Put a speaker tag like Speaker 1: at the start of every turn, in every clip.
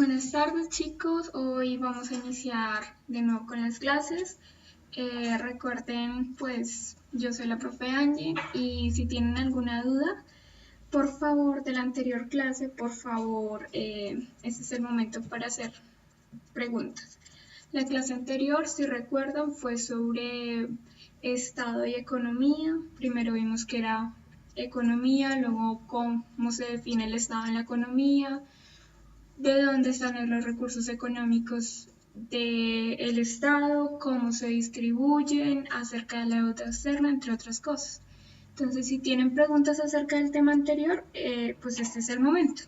Speaker 1: Buenas tardes chicos, hoy vamos a iniciar de nuevo con las clases. Recuerden, pues yo soy la profe Angie y si tienen alguna duda, por favor de la anterior clase, por favor, este es el momento para hacer preguntas. La clase anterior, si recuerdan, fue sobre Estado y economía. Primero vimos que era economía, luego cómo se define el Estado en la economía, de dónde están los recursos económicos del Estado, cómo se distribuyen, acerca de la deuda externa, entre otras cosas. Entonces, si tienen preguntas acerca del tema anterior, pues este es el momento.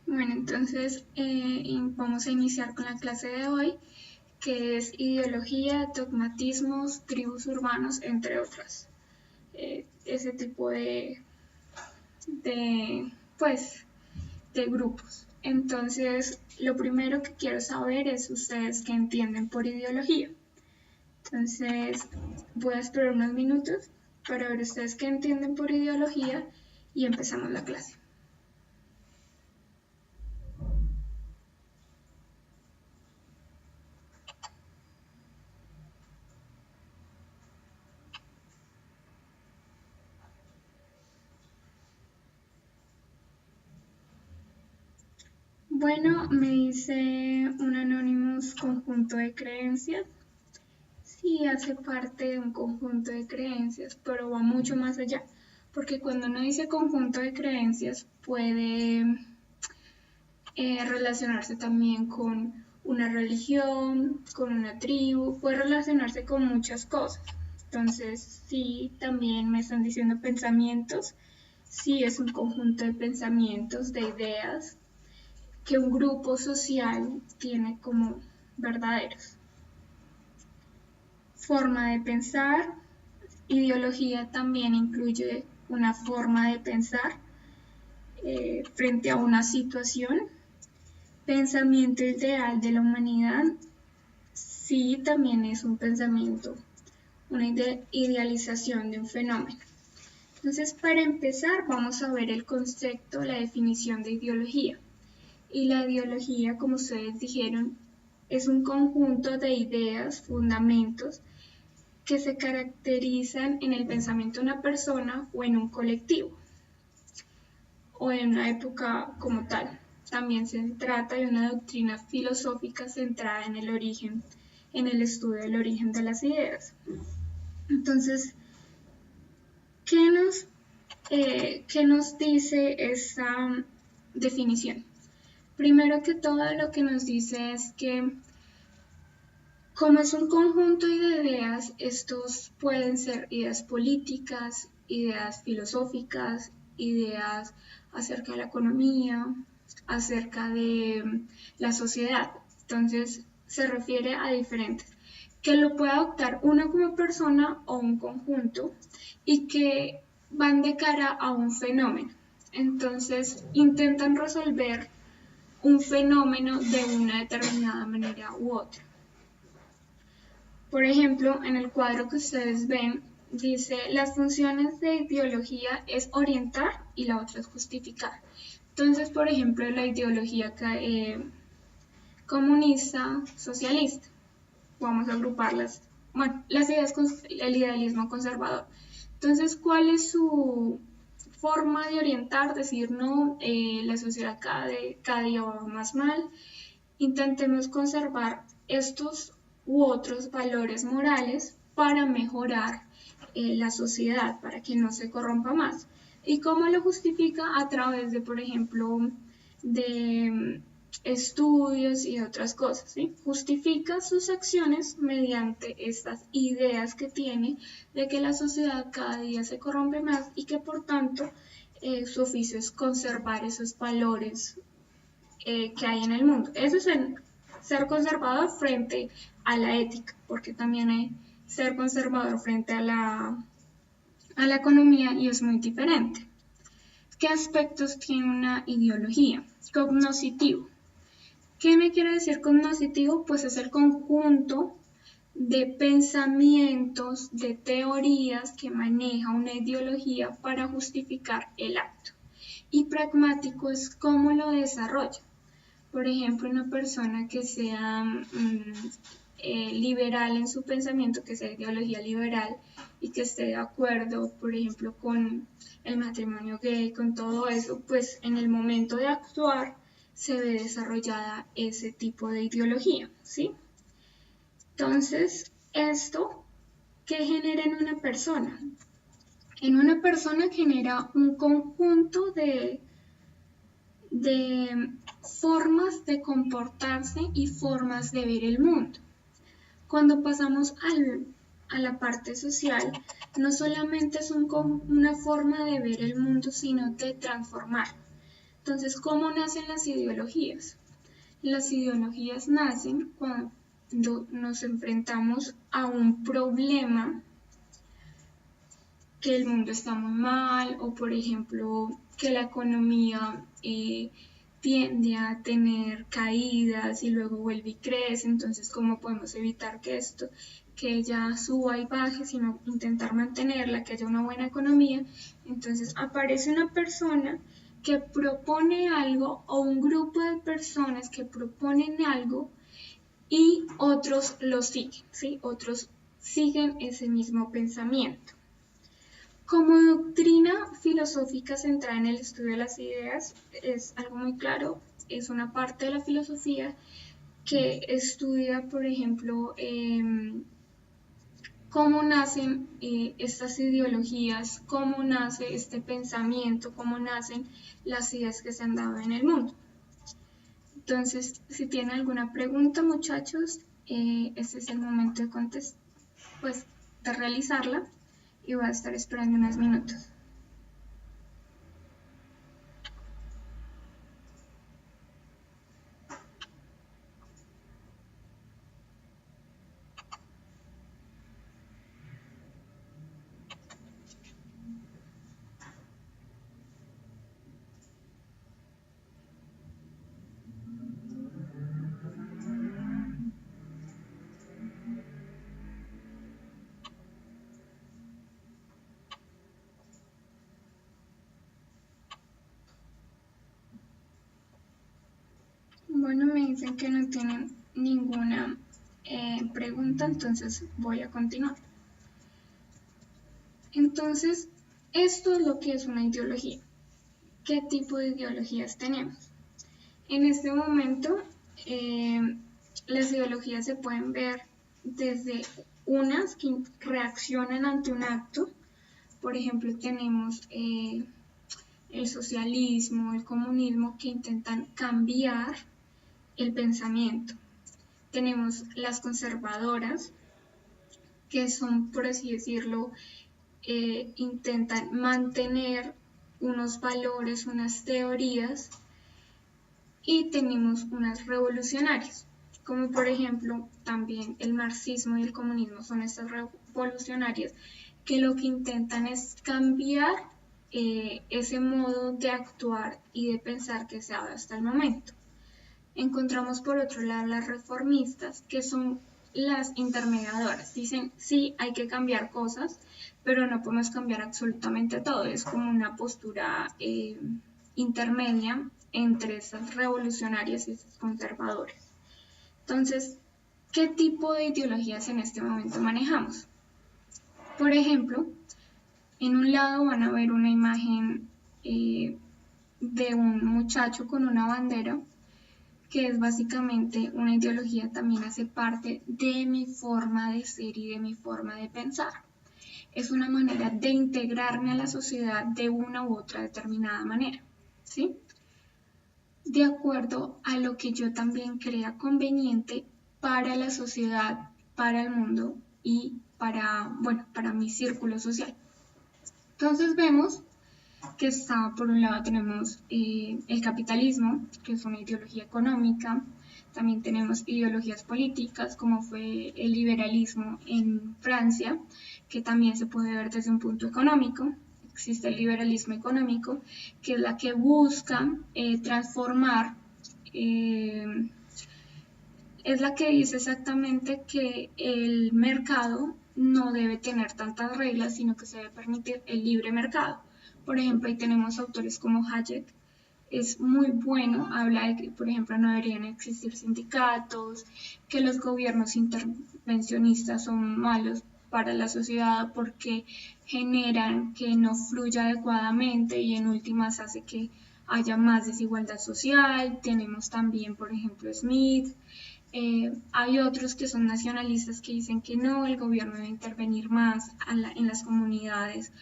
Speaker 1: Bueno, entonces vamos a iniciar con la clase de hoy, que es ideología, dogmatismos, tribus urbanos, entre otras. Ese tipo pues, de grupos. Entonces, lo primero que quiero saber es ustedes qué entienden por ideología. Entonces, voy a esperar unos minutos para ver ustedes qué entienden por ideología y empezamos la clase. Bueno, me dice un Anonymous conjunto de creencias. Sí, hace parte de un conjunto de creencias, pero va mucho más allá, porque cuando uno dice conjunto de creencias puede relacionarse también con una religión, con una tribu, puede relacionarse con muchas cosas. Entonces, sí, también me están diciendo pensamientos, sí es un conjunto de pensamientos, de ideas que un grupo social tiene como verdaderos. Forma de pensar, ideología también incluye una forma de pensar frente a una situación. Pensamiento ideal de la humanidad, sí, también es un pensamiento, una idealización de un fenómeno. Entonces, para empezar, vamos a ver el concepto, la definición de ideología. Y la ideología, como ustedes dijeron, es un conjunto de ideas, fundamentos, que se caracterizan en el pensamiento de una persona o en un colectivo, o en una época como tal. También se trata de una doctrina filosófica centrada en el origen, en el estudio del origen de las ideas. Entonces, ¿qué nos dice esta definición? Primero que todo, lo que nos dice es que como es un conjunto de ideas, estos pueden ser ideas políticas, ideas filosóficas, ideas acerca de la economía, acerca de la sociedad. Entonces, se refiere a diferentes, que lo puede adoptar una como persona o un conjunto y que van de cara a un fenómeno. Entonces, intentan resolver un fenómeno de una determinada manera u otra. Por ejemplo, en el cuadro que ustedes ven, dice, las funciones de ideología es orientar y la otra es justificar. Entonces, por ejemplo, la ideología comunista, socialista, vamos a agruparlas, bueno, las ideas, el idealismo conservador. Entonces, ¿cuál es su forma de orientar? Decir, no, la sociedad cada día va más mal, intentemos conservar estos u otros valores morales para mejorar la sociedad, para que no se corrompa más. ¿Y cómo lo justifica? A través de, por ejemplo, de estudios y otras cosas, ¿sí? Justifica sus acciones mediante estas ideas que tiene de que la sociedad cada día se corrompe más y que por tanto su oficio es conservar esos valores que hay en el mundo. Eso es ser conservador frente a la ética, porque también hay ser conservador frente a la economía y es muy diferente. ¿Qué aspectos tiene una ideología? Cognoscitivo. ¿Qué me quiere decir cognoscitivo? Pues es el conjunto de pensamientos, de teorías que maneja una ideología para justificar el acto. Y pragmático es cómo lo desarrolla. Por ejemplo, una persona que sea liberal en su pensamiento, que sea ideología liberal y que esté de acuerdo, por ejemplo, con el matrimonio gay, con todo eso, pues en el momento de actuar se ve desarrollada ese tipo de ideología, ¿sí? Entonces, ¿esto qué genera en una persona? En una persona genera un conjunto de formas de comportarse y formas de ver el mundo. Cuando pasamos a la parte social, no solamente es una forma de ver el mundo, sino de transformar. Entonces, ¿cómo nacen las ideologías? Las ideologías nacen cuando nos enfrentamos a un problema, que el mundo está muy mal, o por ejemplo, que la economía tiende a tener caídas y luego vuelve y crece. Entonces, ¿cómo podemos evitar que ella suba y baje, sino intentar mantenerla, que haya una buena economía? Entonces aparece una persona que propone algo, o un grupo de personas que proponen algo y otros lo siguen, ¿sí? Otros siguen ese mismo pensamiento. Como doctrina filosófica centrada en el estudio de las ideas, es algo muy claro, es una parte de la filosofía que estudia, por ejemplo, cómo nacen estas ideologías, cómo nace este pensamiento, cómo nacen las ideas que se han dado en el mundo. Entonces, si tienen alguna pregunta, muchachos, este es el momento de contestar, pues, de realizarla, y voy a estar esperando unos minutos. Bueno, me dicen que no tienen ninguna pregunta, entonces voy a continuar. Entonces, esto es lo que es una ideología. ¿Qué tipo de ideologías tenemos? En este momento, las ideologías se pueden ver desde unas que reaccionan ante un acto. Por ejemplo, tenemos el socialismo, el comunismo, que intentan cambiar el pensamiento. Tenemos las conservadoras, que son, por así decirlo, intentan mantener unos valores, unas teorías, y tenemos unas revolucionarias, como por ejemplo también el marxismo y el comunismo son estas revolucionarias que lo que intentan es cambiar ese modo de actuar y de pensar que se ha dado hasta el momento. Encontramos por otro lado las reformistas, que son las intermediadoras. Dicen, sí, hay que cambiar cosas, pero no podemos cambiar absolutamente todo. Es como una postura intermedia entre esas revolucionarias y esas conservadoras. Entonces, ¿qué tipo de ideologías en este momento manejamos? Por ejemplo, en un lado van a ver una imagen de un muchacho con una bandera, que es básicamente una ideología, también hace parte de mi forma de ser y de mi forma de pensar. Es una manera de integrarme a la sociedad de una u otra determinada manera, ¿sí? De acuerdo a lo que yo también crea conveniente para la sociedad, para el mundo y para mi círculo social. Entonces vemos que por un lado tenemos el capitalismo, que es una ideología económica. También tenemos ideologías políticas, como fue el liberalismo en Francia, que también se puede ver desde un punto económico. existe el liberalismo económico, que es la que busca transformar, es la que dice exactamente que el mercado no debe tener tantas reglas, sino que se debe permitir el libre mercado. Por ejemplo, ahí tenemos autores como Hayek, es muy bueno, habla de que, por ejemplo, no deberían existir sindicatos, que los gobiernos intervencionistas son malos para la sociedad porque generan que no fluya adecuadamente y en últimas hace que haya más desigualdad social. Tenemos también, por ejemplo, Smith. Hay otros que son nacionalistas que dicen que no, el gobierno debe intervenir más en las comunidades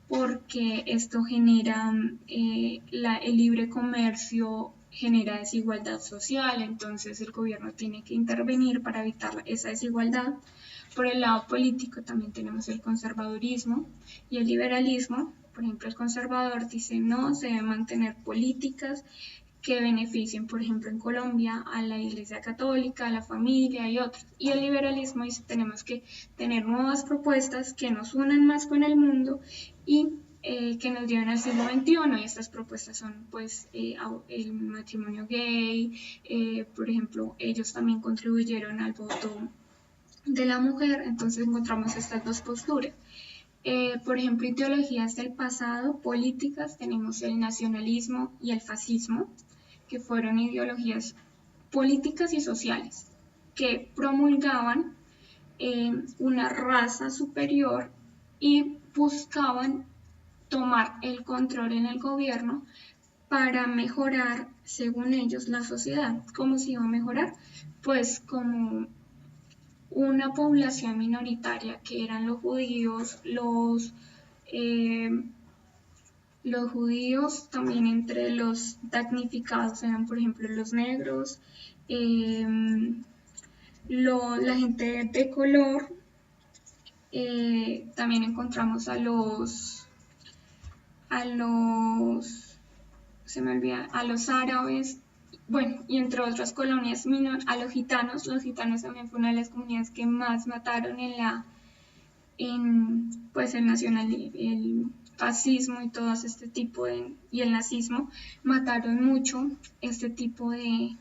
Speaker 1: porque esto genera, el libre comercio genera desigualdad social, entonces el gobierno tiene que intervenir para evitar esa desigualdad. Por el lado político también tenemos el conservadurismo y el liberalismo. Por ejemplo, el conservador dice no, se deben mantener políticas que beneficien, por ejemplo, en Colombia a la Iglesia Católica, a la familia y otros. Y el liberalismo dice tenemos que tener nuevas propuestas que nos unan más con el mundo y que nos lleven al siglo XXI. Y estas propuestas son pues el matrimonio gay, por ejemplo, ellos también contribuyeron al voto de la mujer, entonces encontramos estas dos posturas. Por ejemplo, ideologías del pasado, políticas, tenemos el nacionalismo y el fascismo, que fueron ideologías políticas y sociales que promulgaban una raza superior y buscaban tomar el control en el gobierno para mejorar, según ellos, la sociedad. ¿Cómo se iba a mejorar? Pues como una población minoritaria que eran los judíos, los judíos, también entre los damnificados eran, por ejemplo, los negros, la gente de color, también encontramos a los árabes, bueno, y entre otras colonias, a los gitanos también fue una de las comunidades que más mataron pues el fascismo y todo este tipo y el nazismo, mataron mucho este tipo de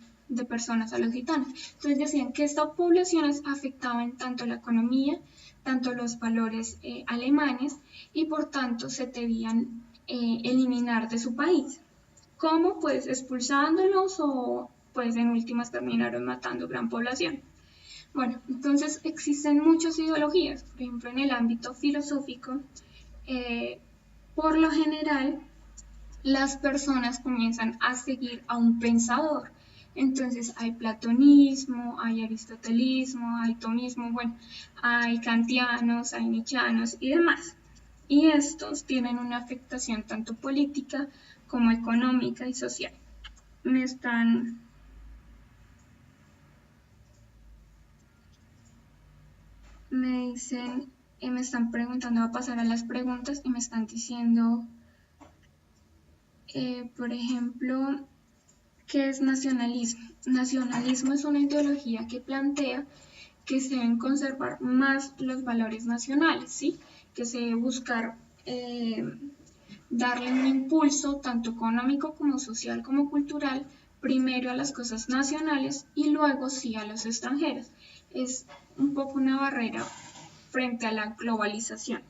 Speaker 1: personas, a los gitanos. Entonces decían que estas poblaciones afectaban tanto la economía, tanto los valores alemanes, y por tanto se debían eliminar de su país. ¿Cómo? Pues expulsándolos o pues en últimas terminaron matando gran población. Bueno, entonces existen muchas ideologías, por ejemplo en el ámbito filosófico, por lo general las personas comienzan a seguir a un pensador. Entonces hay platonismo, hay aristotelismo, hay tomismo, bueno, hay kantianos, hay nietzscheanos y demás. Y estos tienen una afectación tanto política como económica y social. Me están preguntando, va a pasar a las preguntas y me están diciendo, por ejemplo, ¿qué es nacionalismo? Nacionalismo es una ideología que plantea que se deben conservar más los valores nacionales, ¿sí? Que se debe buscar darle un impulso tanto económico como social como cultural, primero a las cosas nacionales y luego sí a los extranjeros. Es un poco una barrera frente a la globalización.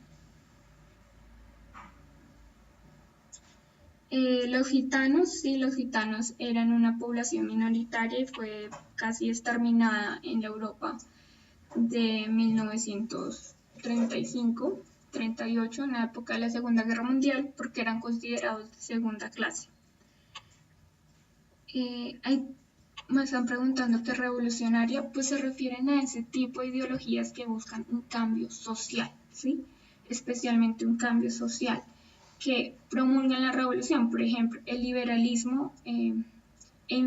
Speaker 1: Los gitanos eran una población minoritaria y fue casi exterminada en la Europa de 1935-38, en la época de la Segunda Guerra Mundial, porque eran considerados de segunda clase. Me están preguntando qué revolucionaria, pues se refieren a ese tipo de ideologías que buscan un cambio social, ¿sí? Especialmente un cambio social que promulgan la revolución. Por ejemplo, el liberalismo en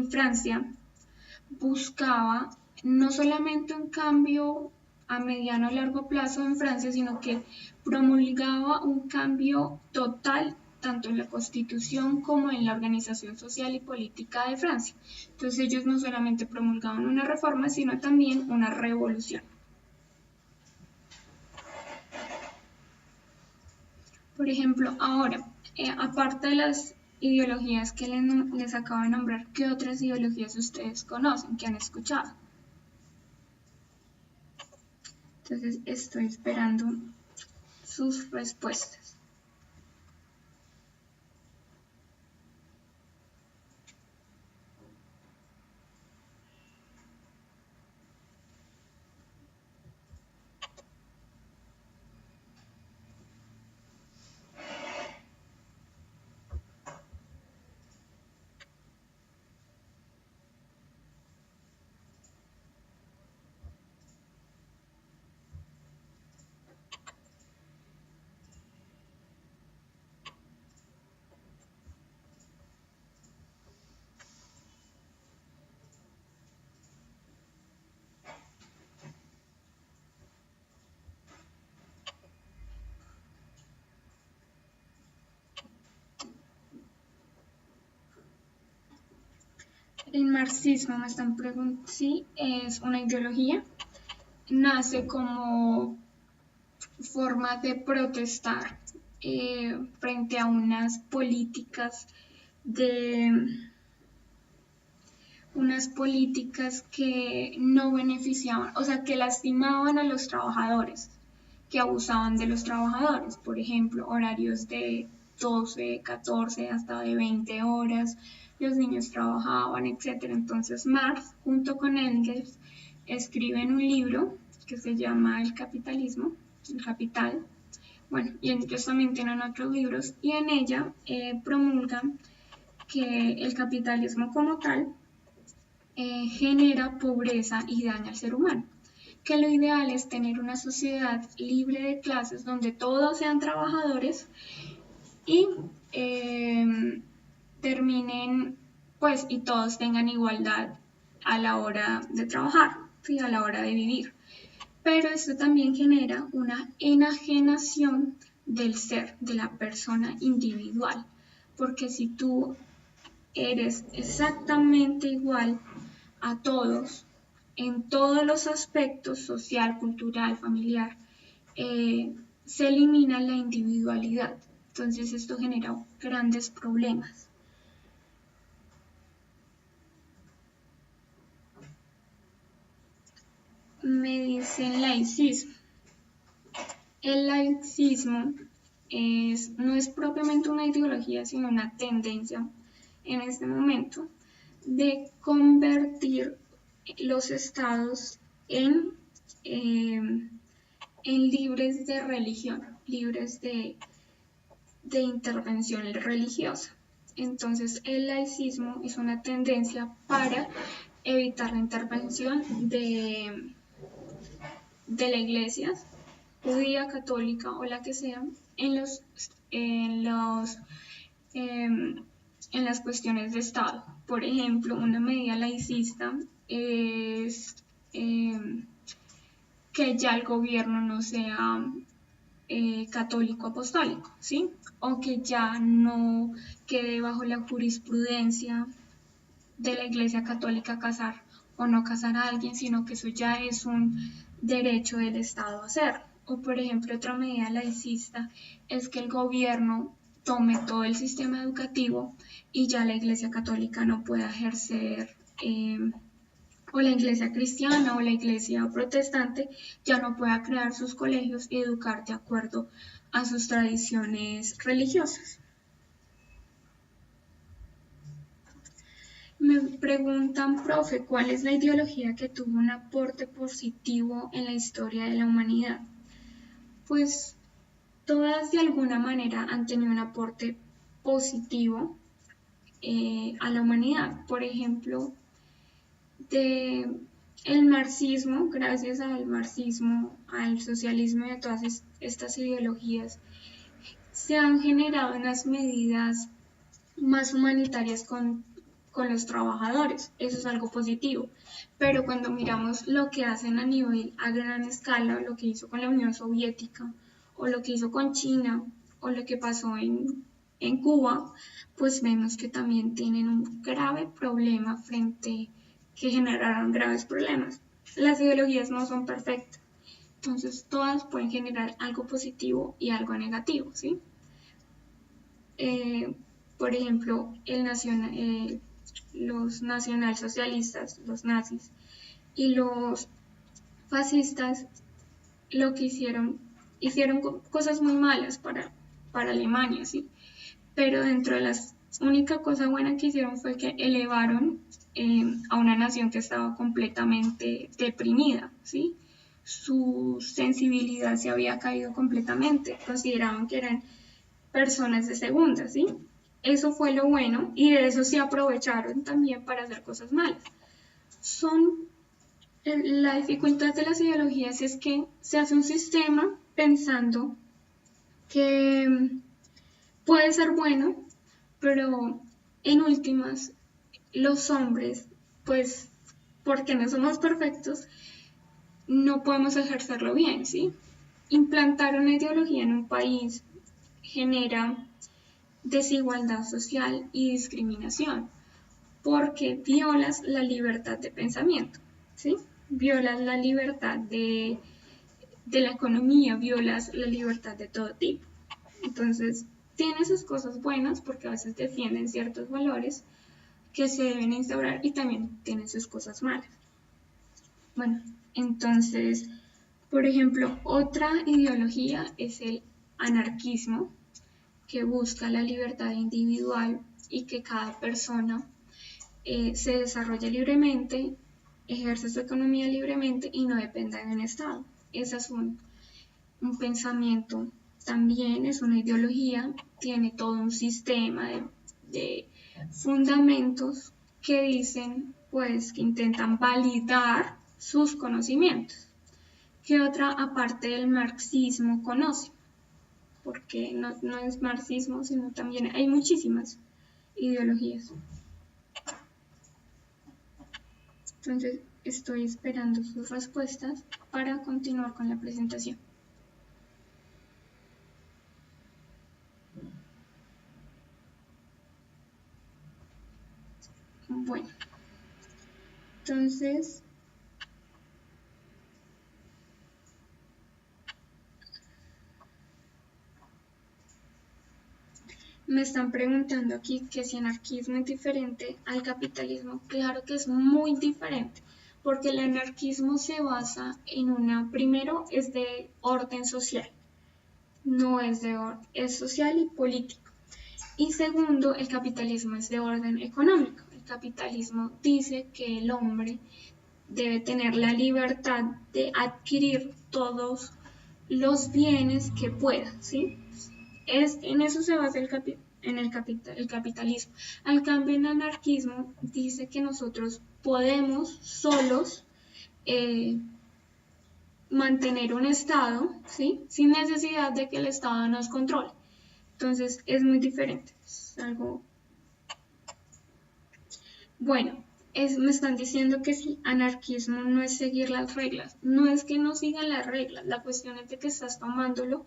Speaker 1: Francia buscaba no solamente un cambio a mediano o largo plazo en Francia, sino que promulgaba un cambio total tanto en la Constitución como en la organización social y política de Francia. Entonces ellos no solamente promulgaban una reforma, sino también una revolución. Por ejemplo, ahora, aparte de las ideologías que les acabo de nombrar, ¿qué otras ideologías ustedes conocen, que han escuchado? Entonces estoy esperando sus respuestas. El marxismo, me están preguntando, sí, es una ideología, nace como forma de protestar frente a unas políticas que no beneficiaban, o sea, que lastimaban a los trabajadores, que abusaban de los trabajadores, por ejemplo, horarios de 12, 14, hasta de 20 horas, los niños trabajaban, etc. Entonces Marx, junto con Engels, escriben un libro que se llama El capitalismo, El Capital. Bueno, y ellos también tienen otros libros, y en ella promulgan que el capitalismo como tal genera pobreza y daña al ser humano, que lo ideal es tener una sociedad libre de clases donde todos sean trabajadores y terminen, pues, y todos tengan igualdad a la hora de trabajar, ¿sí? A la hora de vivir. Pero esto también genera una enajenación del ser, de la persona individual, porque si tú eres exactamente igual a todos en todos los aspectos, social, cultural, familiar, se elimina la individualidad. Entonces esto genera grandes problemas. Me dicen laicismo. El laicismo no es propiamente una ideología, sino una tendencia en este momento de convertir los estados en libres de religión, libres de intervención religiosa. Entonces, el laicismo es una tendencia para evitar la intervención de la iglesia judía, católica o la que sea en las cuestiones de Estado. Por ejemplo, una medida laicista es que ya el gobierno no sea católico apostólico, ¿sí? O que ya no quede bajo la jurisprudencia de la Iglesia Católica casar o no casar a alguien, sino que eso ya es un derecho del Estado a hacer. O por ejemplo, otra medida laicista es que el gobierno tome todo el sistema educativo y ya la Iglesia Católica no pueda ejercer, o la Iglesia cristiana o la Iglesia protestante ya no pueda crear sus colegios y educar de acuerdo a sus tradiciones religiosas. Me preguntan, profe, ¿cuál es la ideología que tuvo un aporte positivo en la historia de la humanidad? Pues todas de alguna manera han tenido un aporte positivo a la humanidad. Por ejemplo, el marxismo, gracias al marxismo, al socialismo y a todas estas ideologías, se han generado unas medidas más humanitarias con los trabajadores. Eso es algo positivo. Pero cuando miramos lo que hacen a gran escala, lo que hizo con la Unión Soviética, o lo que hizo con China, o lo que pasó en Cuba, pues vemos que también tienen un grave problema que generaron graves problemas. Las ideologías no son perfectas. Entonces todas pueden generar algo positivo y algo negativo, ¿sí? por ejemplo, los nacionalsocialistas, los nazis, y los fascistas lo que hicieron cosas muy malas para Alemania, ¿sí? Pero dentro de las única cosa buena que hicieron fue que elevaron a una nación que estaba completamente deprimida, ¿sí? Su sensibilidad se había caído completamente, consideraban que eran personas de segunda, ¿sí? Eso fue lo bueno y de eso se aprovecharon también para hacer cosas malas. La dificultad de las ideologías es que se hace un sistema pensando que puede ser bueno, pero en últimas los hombres, pues porque no somos perfectos, no podemos ejercerlo bien, ¿sí? Implantar una ideología en un país genera desigualdad social y discriminación, porque violas la libertad de pensamiento, ¿sí? Violas la libertad de la economía, violas la libertad de todo tipo. Entonces, tiene sus cosas buenas porque a veces defienden ciertos valores que se deben instaurar y también tienen sus cosas malas. Bueno, entonces, por ejemplo, otra ideología es el anarquismo, que busca la libertad individual y que cada persona se desarrolle libremente, ejerce su economía libremente y no dependa de un Estado. Ese es un pensamiento, también es una ideología, tiene todo un sistema de fundamentos que dicen, pues, que intentan validar sus conocimientos. ¿Qué otra, aparte del marxismo, conoce? Porque no es marxismo, sino también hay muchísimas ideologías. Entonces, estoy esperando sus respuestas para continuar con la presentación. Bueno, entonces, me están preguntando aquí que si anarquismo es diferente al capitalismo. Claro que es muy diferente, porque el anarquismo se basa en primero es de orden social, no es de orden, es social y político. Y segundo, el capitalismo es de orden económico. El capitalismo dice que el hombre debe tener la libertad de adquirir todos los bienes que pueda, ¿sí? En eso se basa el capitalismo. Al cambio, el anarquismo dice que nosotros podemos solos mantener un Estado, ¿sí? Sin necesidad de que el Estado nos controle. Entonces, es muy diferente. Es algo... Bueno, me están diciendo que si anarquismo no es seguir las reglas. No es que no sigan las reglas, la cuestión es de que estás tomándolo.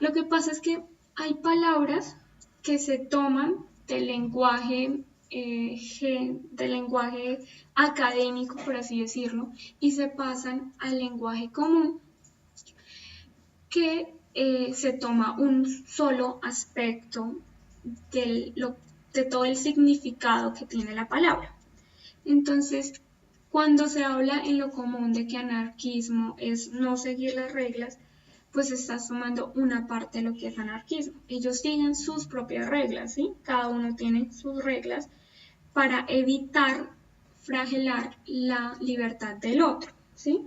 Speaker 1: Lo que pasa es que hay palabras que se toman del lenguaje académico, por así decirlo, y se pasan al lenguaje común, que se toma un solo aspecto de todo el significado que tiene la palabra. Entonces, cuando se habla en lo común de que anarquismo es no seguir las reglas, pues estás tomando una parte de lo que es anarquismo. Ellos siguen sus propias reglas, ¿sí? Cada uno tiene sus reglas para evitar fragilar la libertad del otro, ¿sí?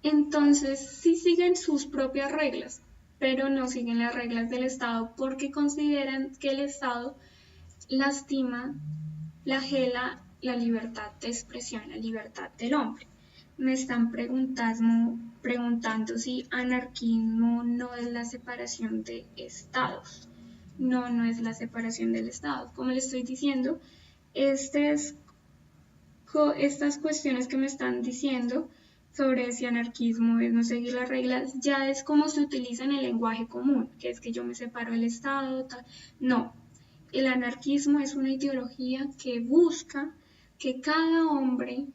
Speaker 1: Entonces, sí siguen sus propias reglas, pero no siguen las reglas del Estado porque consideran que el Estado lastima, flagela la libertad de expresión, la libertad del hombre. Me están preguntando si anarquismo no es la separación de estados. No es la separación del Estado. Como les estoy diciendo, estas cuestiones que me están diciendo sobre si anarquismo es no seguir las reglas, ya es como se utiliza en el lenguaje común, que es que yo me separo del Estado, tal. No, el anarquismo es una ideología que busca que cada hombre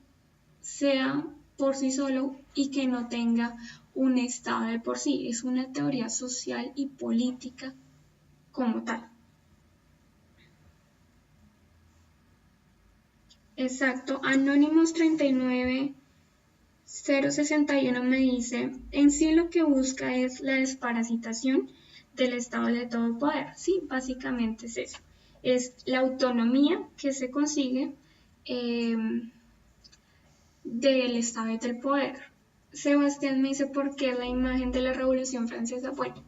Speaker 1: sea por sí solo y que no tenga un Estado de por sí, es una teoría social y política como tal. Exacto, Anónimos 39061 me dice, en sí lo que busca es la desparasitación del Estado de todo poder. Sí, básicamente es eso. Es la autonomía que se consigue del Estado y del poder. Sebastián me dice, ¿por qué la imagen de la Revolución Francesa? Bueno,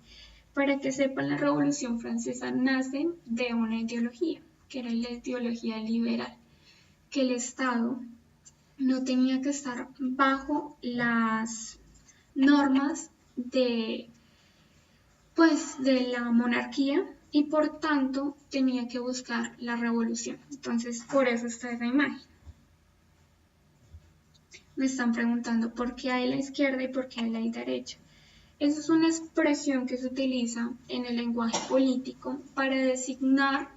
Speaker 1: para que sepan, la Revolución Francesa nace de una ideología, que era la ideología liberal, que el Estado no tenía que estar bajo las normas de la monarquía y por tanto tenía que buscar la revolución. Entonces, por eso está esa imagen. Me están preguntando por qué hay la izquierda y por qué hay la derecha. Esa es una expresión que se utiliza en el lenguaje político para designar,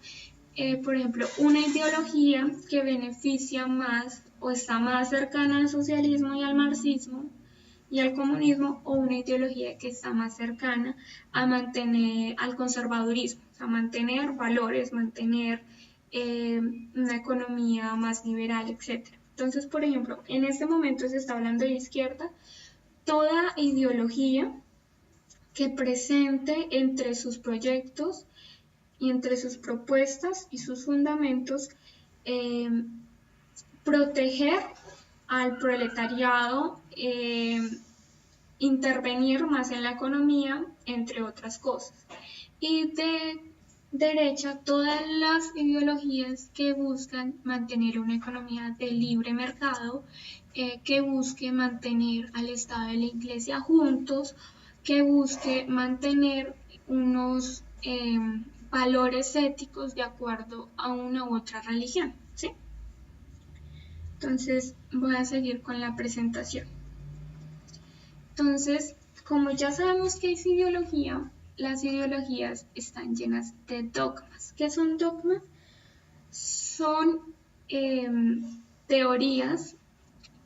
Speaker 1: por ejemplo, una ideología que beneficia más o está más cercana al socialismo y al marxismo y al comunismo, o una ideología que está más cercana a mantener al conservadurismo, a mantener valores, mantener una economía más liberal, etc. Entonces, por ejemplo, en este momento se está hablando de izquierda, toda ideología que presente entre sus proyectos y entre sus propuestas y sus fundamentos proteger al proletariado, intervenir más en la economía, entre otras cosas. Y de derecha, todas las ideologías que buscan mantener una economía de libre mercado, que busque mantener al Estado y la Iglesia juntos, que busque mantener unos valores éticos de acuerdo a una u otra religión, ¿sí? Entonces voy a seguir con la presentación. Entonces, como ya sabemos que es ideología, las ideologías están llenas de dogmas. ¿Qué son dogmas? Son teorías,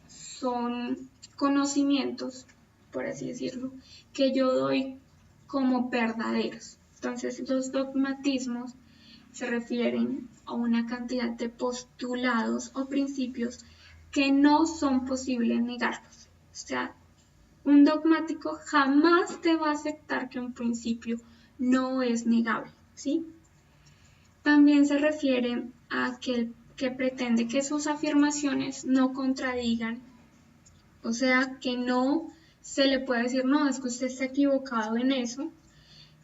Speaker 1: son conocimientos, por así decirlo, que yo doy como verdaderos. Entonces, los dogmatismos se refieren a una cantidad de postulados o principios que no son posibles negarlos. O sea, un dogmático jamás te va a aceptar que un principio no es negable, ¿sí? También se refiere a aquel que pretende que sus afirmaciones no contradigan, o sea, que no se le puede decir, no, es que usted está equivocado en eso,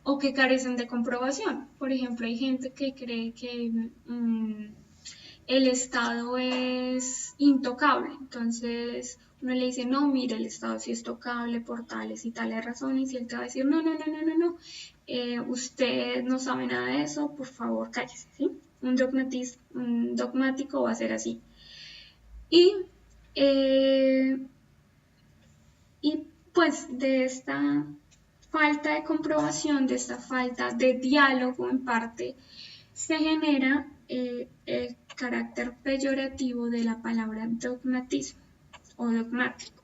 Speaker 1: o que carecen de comprobación. Por ejemplo, hay gente que cree que el Estado es intocable, entonces uno le dice, no, mire, el Estado sí es tocable por tales y tales razones, y él te va a decir, no, usted no sabe nada de eso, por favor, cállese, ¿sí? Un dogmático va a ser así. Y pues de esta falta de comprobación, de esta falta de diálogo en parte, se genera el carácter peyorativo de la palabra dogmatismo o dogmático.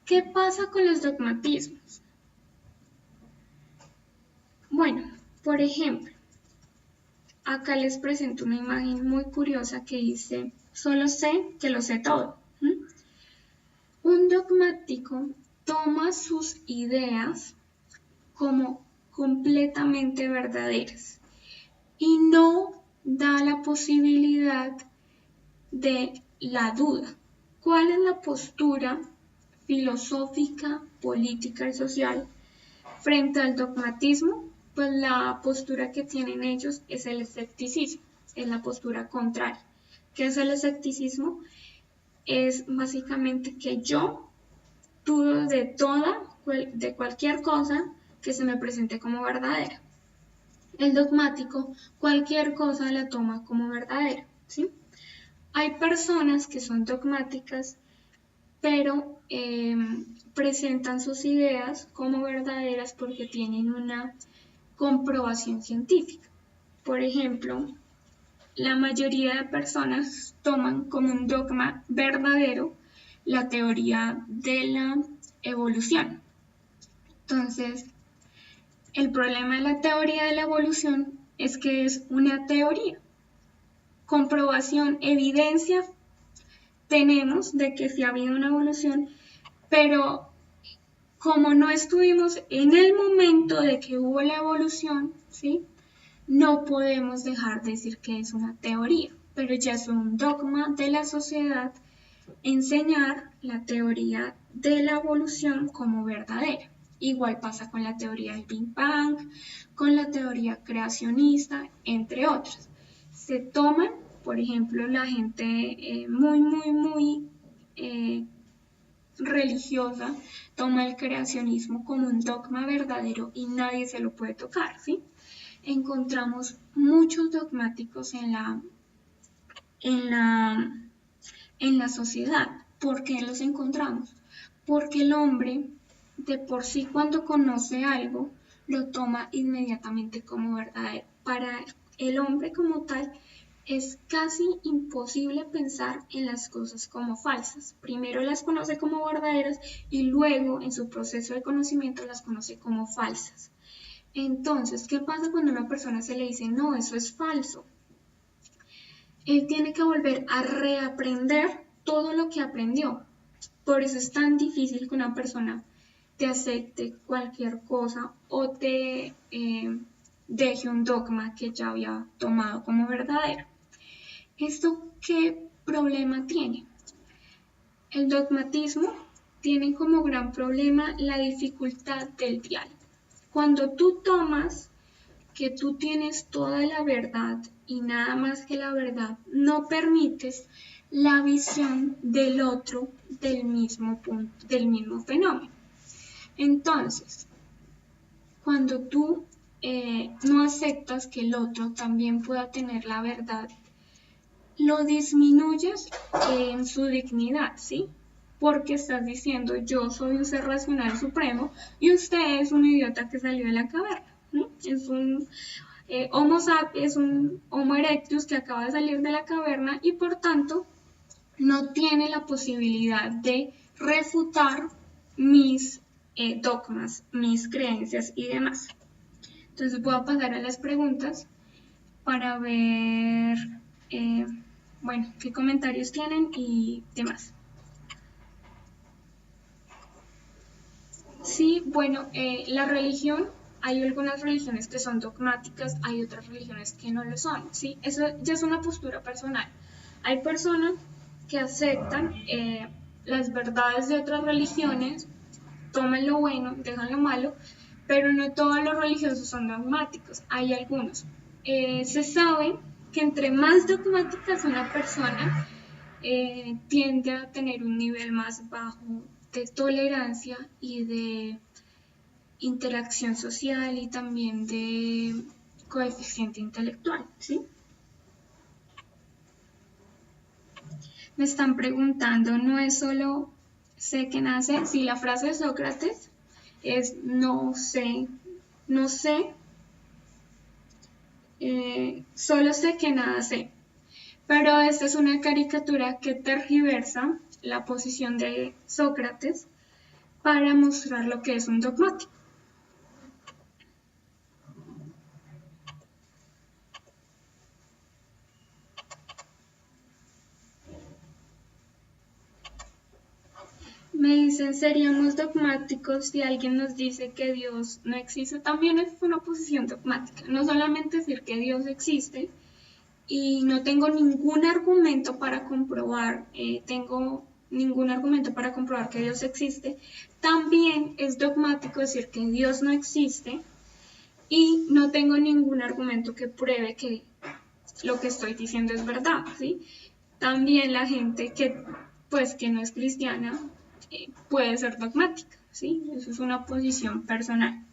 Speaker 1: ¿Qué pasa con los dogmatismos? Bueno, por ejemplo, acá les presento una imagen muy curiosa que dice, solo sé que lo sé todo. Un dogmático toma sus ideas como completamente verdaderas y no da la posibilidad de la duda. ¿Cuál es la postura filosófica, política y social frente al dogmatismo? Pues la postura que tienen ellos es el escepticismo, es la postura contraria. ¿Qué es el escepticismo? Es básicamente que yo dudo de cualquier cosa que se me presente como verdadera. El dogmático, cualquier cosa la toma como verdadera, ¿sí? Hay personas que son dogmáticas, pero presentan sus ideas como verdaderas porque tienen una comprobación científica. Por ejemplo, la mayoría de personas toman como un dogma verdadero la teoría de la evolución. Entonces, el problema de la teoría de la evolución es que es una teoría. Comprobación, evidencia tenemos de que sí ha habido una evolución, pero como no estuvimos en el momento de que hubo la evolución, ¿sí? No podemos dejar de decir que es una teoría, pero ya es un dogma de la sociedad enseñar la teoría de la evolución como verdadera. Igual pasa con la teoría del Big Bang, con la teoría creacionista, entre otras. Se toman, por ejemplo, la gente muy religiosa toma el creacionismo como un dogma verdadero y nadie se lo puede tocar, ¿sí? Encontramos muchos dogmáticos en la sociedad. ¿Por qué los encontramos? Porque el hombre, de por sí, cuando conoce algo, lo toma inmediatamente como verdadero. Para el hombre como tal, es casi imposible pensar en las cosas como falsas. Primero las conoce como verdaderas y luego, en su proceso de conocimiento, las conoce como falsas. Entonces, ¿qué pasa cuando a una persona se le dice, no, eso es falso? Él tiene que volver a reaprender todo lo que aprendió. Por eso es tan difícil que una persona te acepte cualquier cosa o te deje un dogma que ya había tomado como verdadero. ¿Esto qué problema tiene? El dogmatismo tiene como gran problema la dificultad del diálogo. Cuando tú tomas que tú tienes toda la verdad y nada más que la verdad, no permites la visión del otro del mismo punto, del mismo fenómeno. Entonces, cuando tú no aceptas que el otro también pueda tener la verdad, lo disminuyes en su dignidad, ¿sí? Porque estás diciendo, yo soy un ser racional supremo y usted es un idiota que salió de la caverna. Es un Homo sapiens, un Homo erectus que acaba de salir de la caverna y por tanto no tiene la posibilidad de refutar mis dogmas, mis creencias y demás. Entonces voy a pasar a las preguntas para ver, bueno, qué comentarios tienen y demás. Sí, bueno, la religión, hay algunas religiones que son dogmáticas, hay otras religiones que no lo son, ¿sí? Eso ya es una postura personal. Hay personas que aceptan las verdades de otras religiones, toman lo bueno, dejan lo malo, pero no todos los religiosos son dogmáticos, hay algunos. Se sabe que entre más dogmática es una persona, tiende a tener un nivel más bajo de tolerancia y de interacción social y también de coeficiente intelectual, ¿sí? Me están preguntando, ¿no es solo sé que nace? Si la frase de Sócrates es no sé, no sé, solo sé que nada sé. Pero esta es una caricatura que tergiversa la posición de Sócrates para mostrar lo que es un dogmático. Me dicen, seríamos dogmáticos si alguien nos dice que Dios no existe. También es una posición dogmática. No solamente decir que Dios existe y no tengo ningún argumento para comprobar, que Dios existe. También es dogmático decir que Dios no existe y no tengo ningún argumento que pruebe que lo que estoy diciendo es verdad, ¿sí? También la gente que no es cristiana puede ser dogmática, ¿sí? Eso es una posición personal.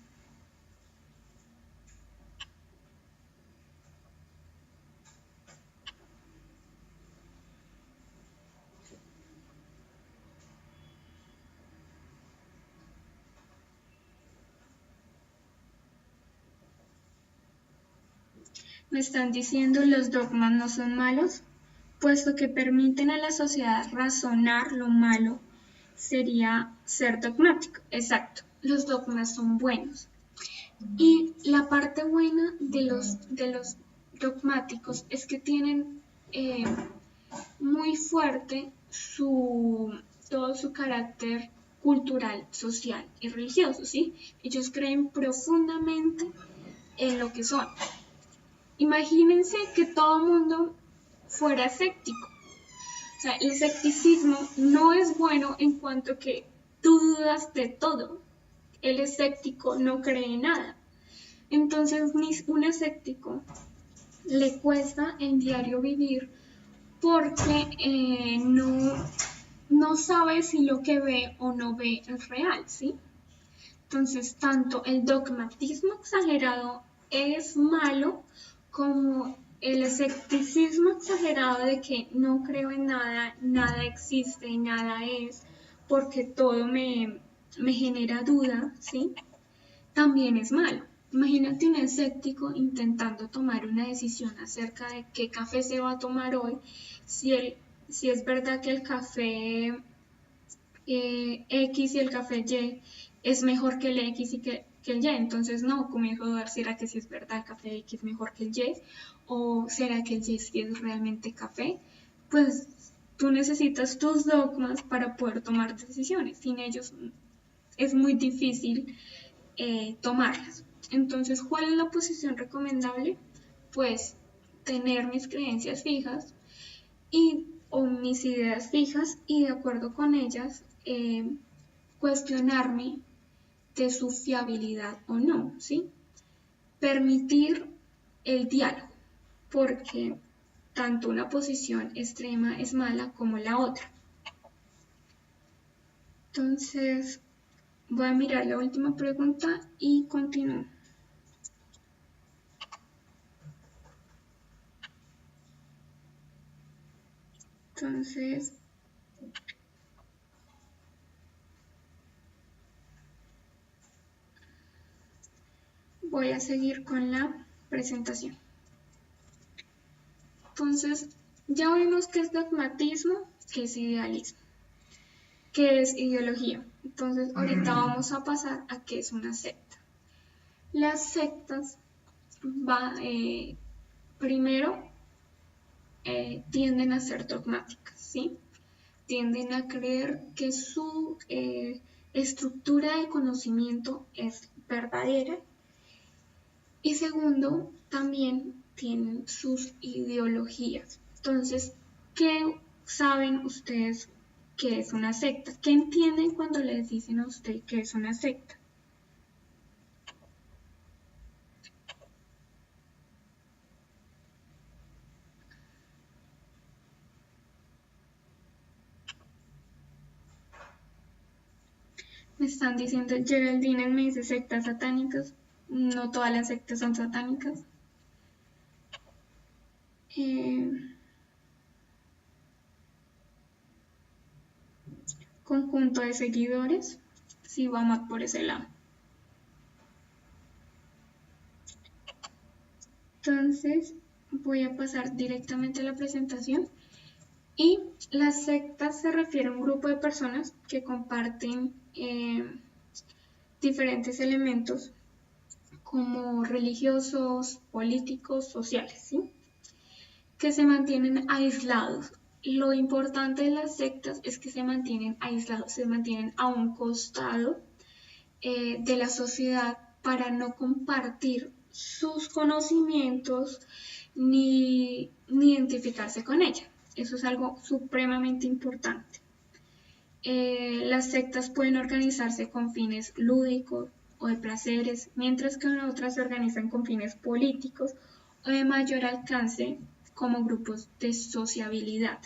Speaker 1: Me están diciendo los dogmas no son malos, puesto que permiten a la sociedad razonar lo malo sería ser dogmático. Exacto, los dogmas son buenos. Y la parte buena de los dogmáticos es que tienen muy fuerte todo su carácter cultural, social y religioso, ¿sí? Ellos creen profundamente en lo que son. Imagínense que todo el mundo fuera escéptico. O sea, el escepticismo no es bueno en cuanto que tú dudas de todo. El escéptico no cree en nada. Entonces, un escéptico le cuesta en diario vivir porque no sabe si lo que ve o no ve es real, ¿sí? Entonces, tanto el dogmatismo exagerado es malo como el escepticismo exagerado de que no creo en nada, nada existe, nada es, porque todo me genera duda, ¿sí? También es malo. Imagínate un escéptico intentando tomar una decisión acerca de qué café se va a tomar hoy, si es verdad que el café X y el café Y es mejor que el X y que el Y. Entonces, no, comienzo a dudar, ¿será que si es verdad el café X es mejor que el Y? ¿O será que el Y sí es realmente café? Pues tú necesitas tus dogmas para poder tomar decisiones. Sin ellos es muy difícil tomarlas. Entonces, ¿cuál es la posición recomendable? Pues tener mis creencias fijas o mis ideas fijas y de acuerdo con ellas cuestionarme de su fiabilidad o no, ¿sí? Permitir el diálogo, porque tanto una posición extrema es mala como la otra. Entonces, voy a mirar la última pregunta y continúo. Entonces, voy a seguir con la presentación. Entonces, ya vimos qué es dogmatismo, qué es idealismo, qué es ideología. Entonces, ahorita vamos a pasar a qué es una secta. Las sectas primero tienden a ser dogmáticas, ¿sí? Tienden a creer que su estructura de conocimiento es verdadera. Y segundo, también tienen sus ideologías. Entonces, ¿qué saben ustedes que es una secta? ¿Qué entienden cuando les dicen a usted que es una secta? Me están diciendo, Geraldine me dice sectas satánicas. No todas las sectas son satánicas. Conjunto de seguidores, sí, vamos por ese lado. Entonces, voy a pasar directamente a la presentación. Y las sectas se refiere a un grupo de personas que comparten diferentes elementos como religiosos, políticos, sociales, ¿sí? Que se mantienen aislados. Lo importante de las sectas es que se mantienen aislados, se mantienen a un costado de la sociedad para no compartir sus conocimientos ni identificarse con ella. Eso es algo supremamente importante. Las sectas pueden organizarse con fines lúdicos o de placeres, mientras que otras se organizan con fines políticos o de mayor alcance como grupos de sociabilidad.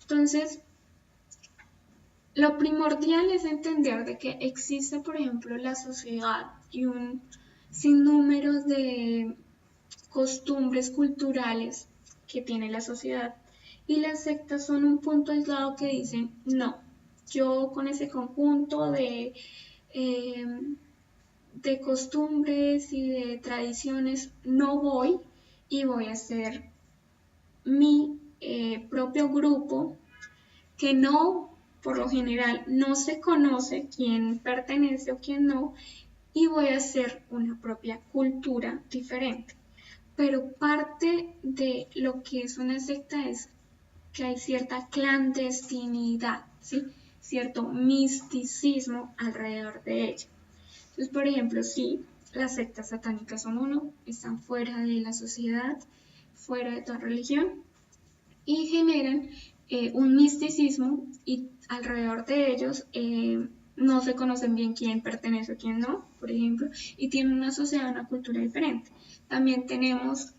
Speaker 1: Entonces, lo primordial es entender de que existe, por ejemplo, la sociedad y un sinnúmero de costumbres culturales que tiene la sociedad y las sectas son un punto aislado que dicen, no, yo con ese conjunto de costumbres y de tradiciones no voy y voy a hacer mi propio grupo que no por lo general no se conoce quién pertenece o quién no, y voy a hacer una propia cultura diferente. Pero parte de lo que es una secta es que hay cierta clandestinidad, ¿sí? Cierto misticismo alrededor de ella. Entonces, por ejemplo, sí, las sectas satánicas son uno, están fuera de la sociedad, fuera de toda religión, y generan un misticismo, y alrededor de ellos no se conocen bien quién pertenece o quién no, por ejemplo, y tienen una sociedad, una cultura diferente. También tenemos,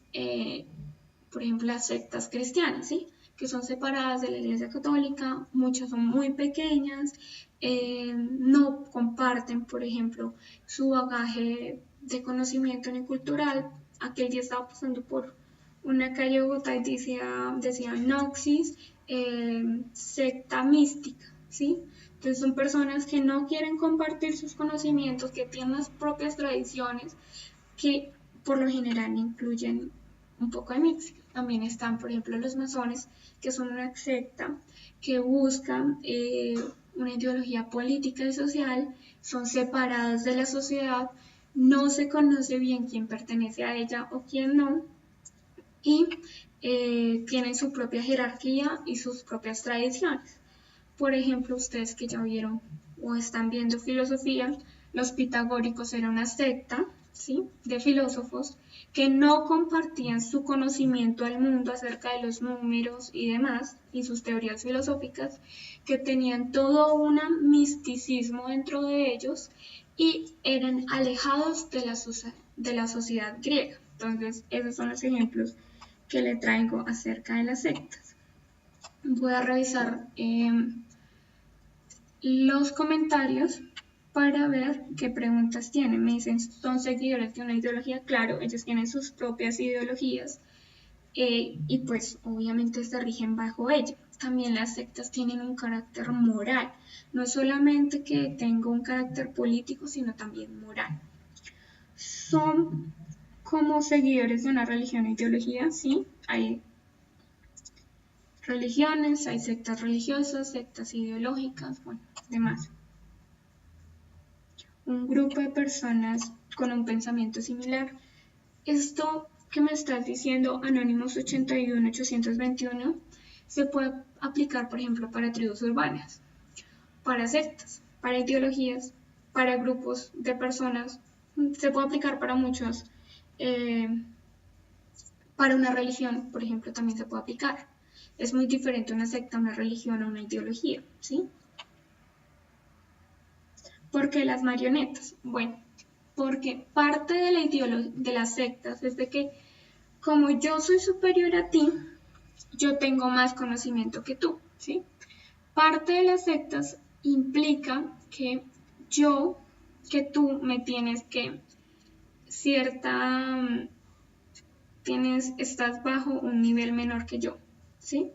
Speaker 1: por ejemplo, las sectas cristianas, ¿sí? Que son separadas de la Iglesia Católica, muchas son muy pequeñas, no comparten, por ejemplo, su bagaje de conocimiento ni cultural. Aquel día estaba pasando por una calle de Bogotá y decía Noxis, secta mística, ¿sí? Entonces son personas que no quieren compartir sus conocimientos, que tienen las propias tradiciones, que por lo general incluyen un poco de mix. También están, por ejemplo, los masones, que son una secta que buscan una ideología política y social, son separados de la sociedad, no se conoce bien quién pertenece a ella o quién no, y tienen su propia jerarquía y sus propias tradiciones. Por ejemplo, ustedes que ya vieron o están viendo filosofía, los pitagóricos eran una secta, ¿sí?, de filósofos que no compartían su conocimiento al mundo acerca de los números y demás, y sus teorías filosóficas, que tenían todo un misticismo dentro de ellos y eran alejados de la sociedad griega. Entonces, esos son los ejemplos que le traigo acerca de las sectas. Voy a revisar los comentarios para ver qué preguntas tienen. Me dicen, ¿son seguidores de una ideología? Claro, ellos tienen sus propias ideologías y pues obviamente se rigen bajo ella. También las sectas tienen un carácter moral, no es solamente que tenga un carácter político, sino también moral. Son como seguidores de una religión o ideología, sí, hay religiones, hay sectas religiosas, sectas ideológicas, bueno, demás. Un grupo de personas con un pensamiento similar. Esto que me estás diciendo, Anónimos 81821, se puede aplicar, por ejemplo, para tribus urbanas, para sectas, para ideologías, para grupos de personas, se puede aplicar para muchos, para una religión, por ejemplo, también se puede aplicar. Es muy diferente una secta, una religión o una ideología, ¿sí? ¿Por qué las marionetas? Bueno, porque parte de de las sectas es de que como yo soy superior a ti, yo tengo más conocimiento que tú, ¿sí? Parte de las sectas implica que tú me tienes que estás bajo un nivel menor que yo, ¿sí?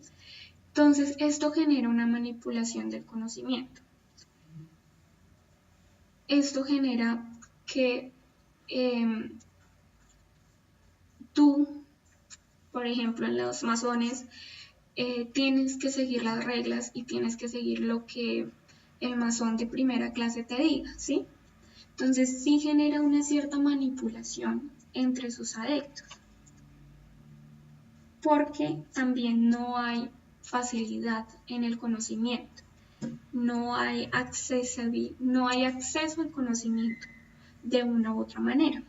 Speaker 1: Entonces, esto genera una manipulación del conocimiento. Esto genera que tú, por ejemplo, en los masones, tienes que seguir las reglas y tienes que seguir lo que el masón de primera clase te diga, ¿sí? Entonces, sí genera una cierta manipulación entre sus adeptos, porque también no hay facilidad en el conocimiento, no hay acceso al conocimiento de una u otra manera.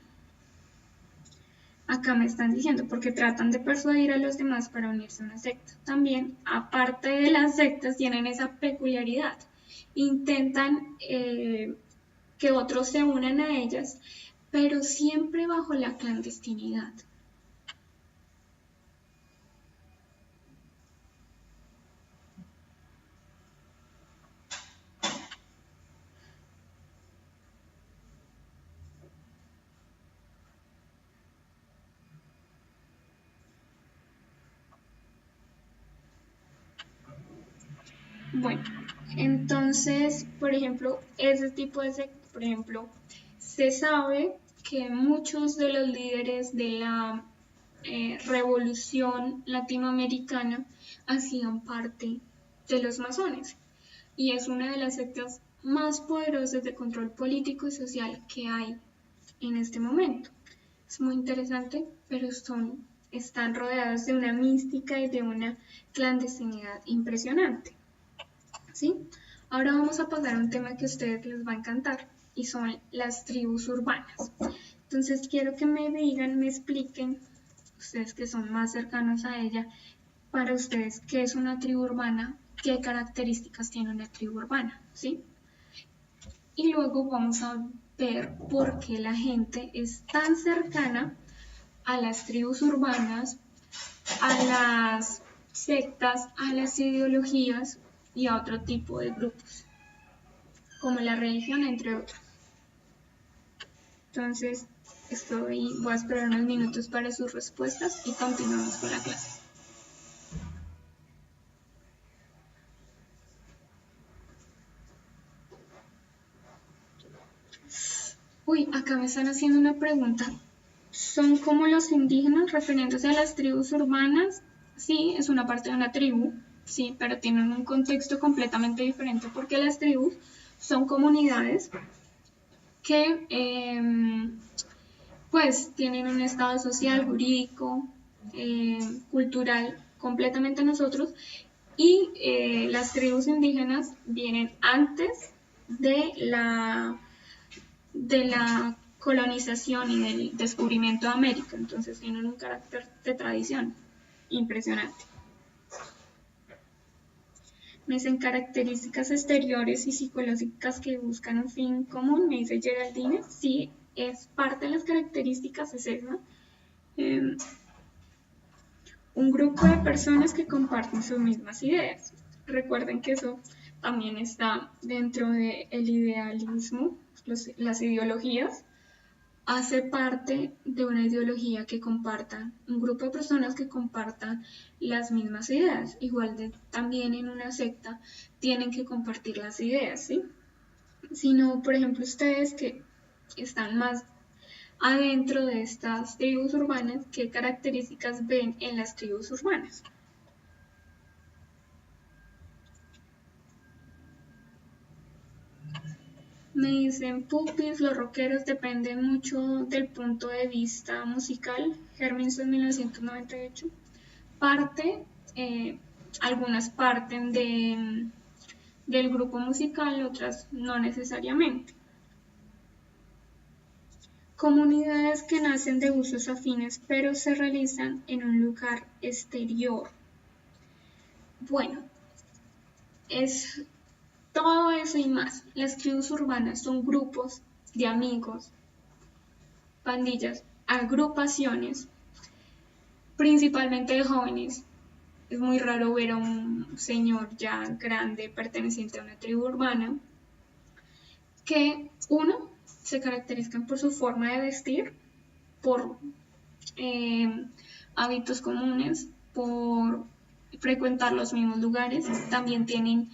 Speaker 1: Acá me están diciendo, porque tratan de persuadir a los demás para unirse a una secta. También, aparte de las sectas, tienen esa peculiaridad. Intentan que otros se unan a ellas, pero siempre bajo la clandestinidad. Bueno, entonces, por ejemplo, ese tipo de sectas, por ejemplo, se sabe que muchos de los líderes de la revolución latinoamericana hacían parte de los masones. y es una de las sectas más poderosas de control político y social que hay en este momento. Es muy interesante, pero están rodeados de una mística y de una clandestinidad impresionante, ¿sí? Ahora vamos a pasar a un tema que a ustedes les va a encantar y son las tribus urbanas. Entonces quiero que me digan, me expliquen, ustedes que son más cercanos a ella, para ustedes qué es una tribu urbana, qué características tiene una tribu urbana, ¿sí? Y luego vamos a ver por qué la gente es tan cercana a las tribus urbanas, a las sectas, a las ideologías y a otro tipo de grupos, como la religión, entre otros. Entonces, voy a esperar unos minutos para sus respuestas y continuamos con la clase. Uy, acá me están haciendo una pregunta. ¿Son como los indígenas refiriéndose a las tribus urbanas? Sí, es una parte de una tribu, sí, pero tienen un contexto completamente diferente porque las tribus son comunidades que pues tienen un estado social, jurídico, cultural completamente nosotros, y las tribus indígenas vienen antes de la colonización y del descubrimiento de América, entonces tienen un carácter de tradición impresionante. Me dicen características exteriores y psicológicas que buscan un fin común, me dice Geraldine, sí, es parte de las características, es esa. Un grupo de personas que comparten sus mismas ideas. Recuerden que eso también está dentro del idealismo, las ideologías. Hace parte de una ideología que compartan, un grupo de personas que compartan las mismas ideas. Igual también en una secta tienen que compartir las ideas, ¿sí? Si no, por ejemplo, ustedes que están más adentro de estas tribus urbanas, ¿qué características ven en las tribus urbanas? Me dicen pupis, los rockeros dependen mucho del punto de vista musical. Herminson 1998. Algunas parten del grupo musical, otras no necesariamente. Comunidades que nacen de usos afines pero se realizan en un lugar exterior. Bueno, es todo eso y más. Las tribus urbanas son grupos de amigos, pandillas, agrupaciones, principalmente de jóvenes. Es muy raro ver a un señor ya grande perteneciente a una tribu urbana que, uno, se caracterizan por su forma de vestir, por hábitos comunes, por frecuentar los mismos lugares. También tienen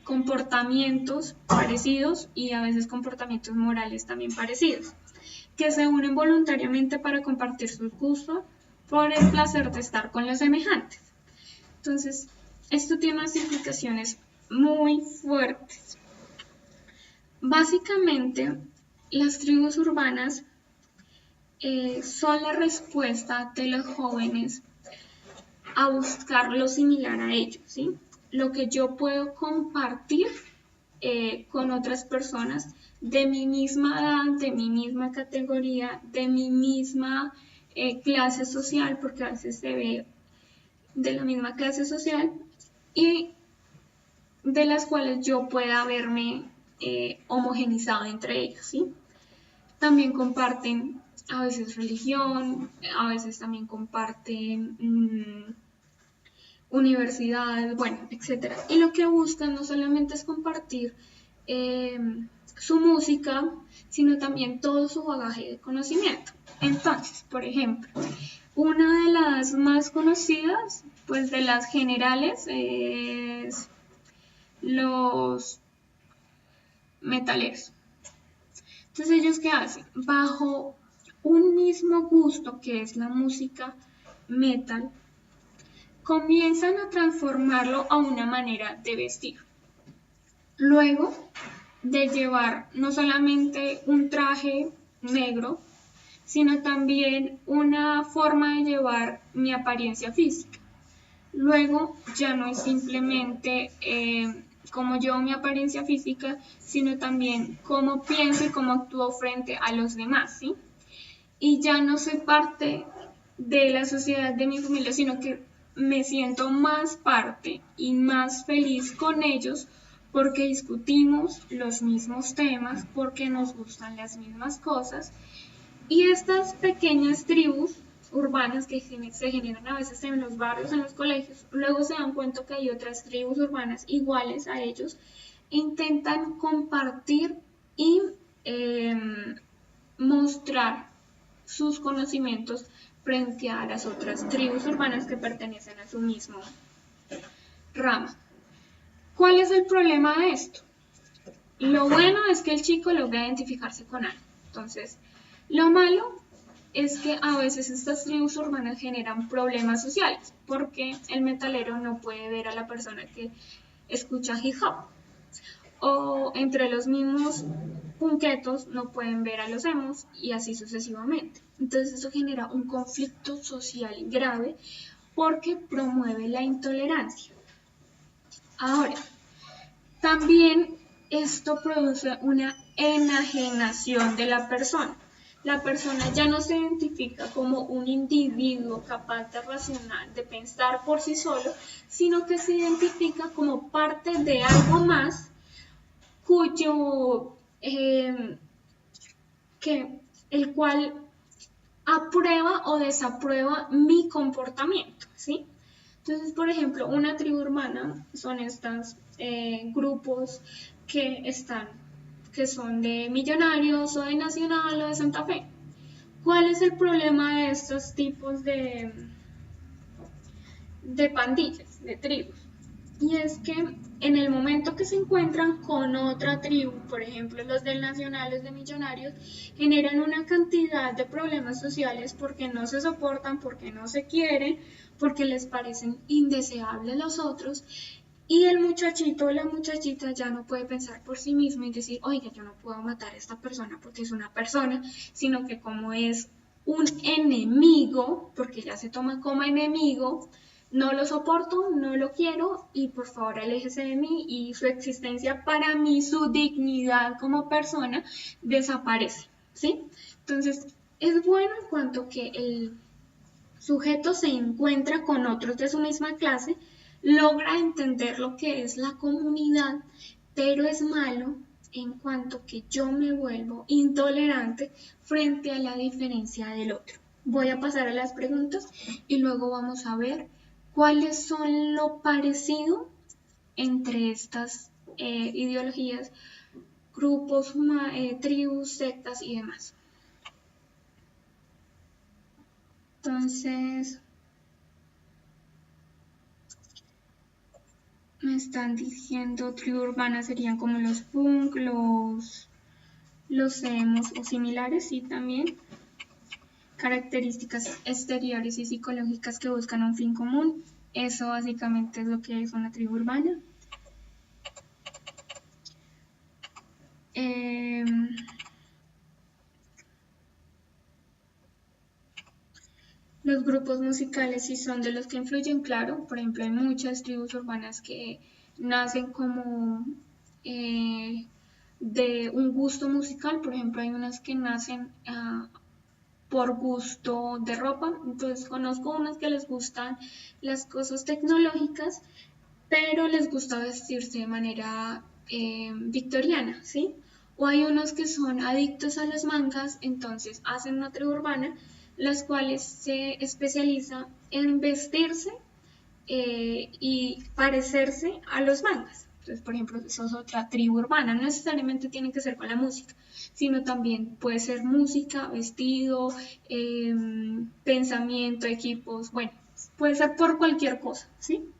Speaker 1: comportamientos parecidos y a veces comportamientos morales también parecidos, que se unen voluntariamente para compartir sus gustos por el placer de estar con los semejantes. Entonces, esto tiene unas implicaciones muy fuertes. Básicamente, las tribus urbanas son la respuesta de los jóvenes a buscar lo similar a ellos, ¿sí? Lo que yo puedo compartir con otras personas de mi misma edad, de mi misma categoría, de mi misma clase social, porque a veces se ve de la misma clase social, y de las cuales yo pueda verme homogenizada entre ellos, ¿sí? También comparten a veces religión, a veces también comparten universidades, bueno, etc. Y lo que buscan no solamente es compartir su música, sino también todo su bagaje de conocimiento. Entonces, por ejemplo, una de las más conocidas, pues de las generales, es los metaleros. Entonces, ¿ellos qué hacen? Bajo un mismo gusto que es la música metal, comienzan a transformarlo a una manera de vestir. Luego de llevar no solamente un traje negro, sino también una forma de llevar mi apariencia física. Luego ya no es simplemente cómo llevo mi apariencia física, sino también cómo pienso y cómo actúo frente a los demás, ¿sí? Y ya no soy parte de la sociedad de mi familia, sino que me siento más parte y más feliz con ellos porque discutimos los mismos temas, porque nos gustan las mismas cosas. Y estas pequeñas tribus urbanas que se generan a veces en los barrios, en los colegios, luego se dan cuenta que hay otras tribus urbanas iguales a ellos, intentan compartir y mostrar sus conocimientos frente a las otras tribus urbanas que pertenecen a su mismo rama. ¿Cuál es el problema de esto? Lo bueno es que el chico logra identificarse con algo. Entonces, lo malo es que a veces estas tribus urbanas generan problemas sociales, porque el metalero no puede ver a la persona que escucha hip hop. O entre los mismos punquetos no pueden ver a los emos y así sucesivamente. Entonces eso genera un conflicto social grave porque promueve la intolerancia. Ahora, también esto produce una enajenación de la persona. La persona ya no se identifica como un individuo capaz de razonar, de pensar por sí solo, sino que se identifica como parte de algo más cuyo, el cual aprueba o desaprueba mi comportamiento, ¿sí? Entonces, por ejemplo, una tribu urbana son estos grupos que son de Millonarios o de Nacional o de Santa Fe. ¿Cuál es el problema de estos tipos de pandillas, de tribus? Y es que en el momento que se encuentran con otra tribu, por ejemplo los del Nacional, los de Millonarios, generan una cantidad de problemas sociales porque no se soportan, porque no se quieren, porque les parecen indeseables los otros, y el muchachito o la muchachita ya no puede pensar por sí mismo y decir, oiga, yo no puedo matar a esta persona porque es una persona, sino que como es un enemigo, porque ya se toma como enemigo, no lo soporto, no lo quiero y por favor aléjese de mí, y su existencia para mí, su dignidad como persona desaparece, ¿sí? Entonces es bueno en cuanto que el sujeto se encuentra con otros de su misma clase, logra entender lo que es la comunidad, pero es malo en cuanto que yo me vuelvo intolerante frente a la diferencia del otro. Voy a pasar a las preguntas y luego vamos a ver cuáles son lo parecido entre estas ideologías, grupos, tribus, sectas y demás. Entonces, me están diciendo tribu urbana serían como los punk, los emos o similares, y también características exteriores y psicológicas que buscan un fin común. Eso básicamente es lo que es una tribu urbana. Los grupos musicales sí son de los que influyen, claro. Por ejemplo, hay muchas tribus urbanas que nacen como de un gusto musical. Por ejemplo, hay unas que nacen por gusto de ropa. Entonces conozco unas que les gustan las cosas tecnológicas, pero les gusta vestirse de manera victoriana, ¿sí? O hay unos que son adictos a las mangas, entonces hacen una tribu urbana, las cuales se especializa en vestirse y parecerse a los mangas. Entonces, por ejemplo, eso es otra tribu urbana. No necesariamente tiene que ser con la música, sino también puede ser música, vestido, pensamiento, equipos, bueno, puede ser por cualquier cosa, ¿sí?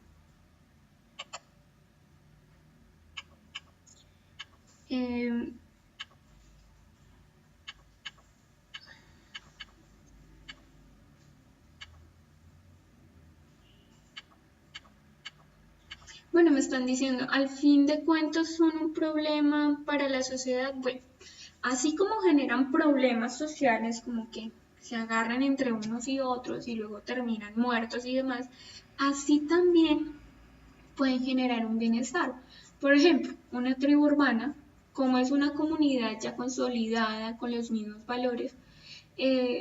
Speaker 1: Bueno, me están diciendo, al fin de cuentas son un problema para la sociedad. Bueno, así como generan problemas sociales, como que se agarran entre unos y otros y luego terminan muertos y demás, así también pueden generar un bienestar. Por ejemplo, una tribu urbana, como es una comunidad ya consolidada con los mismos valores,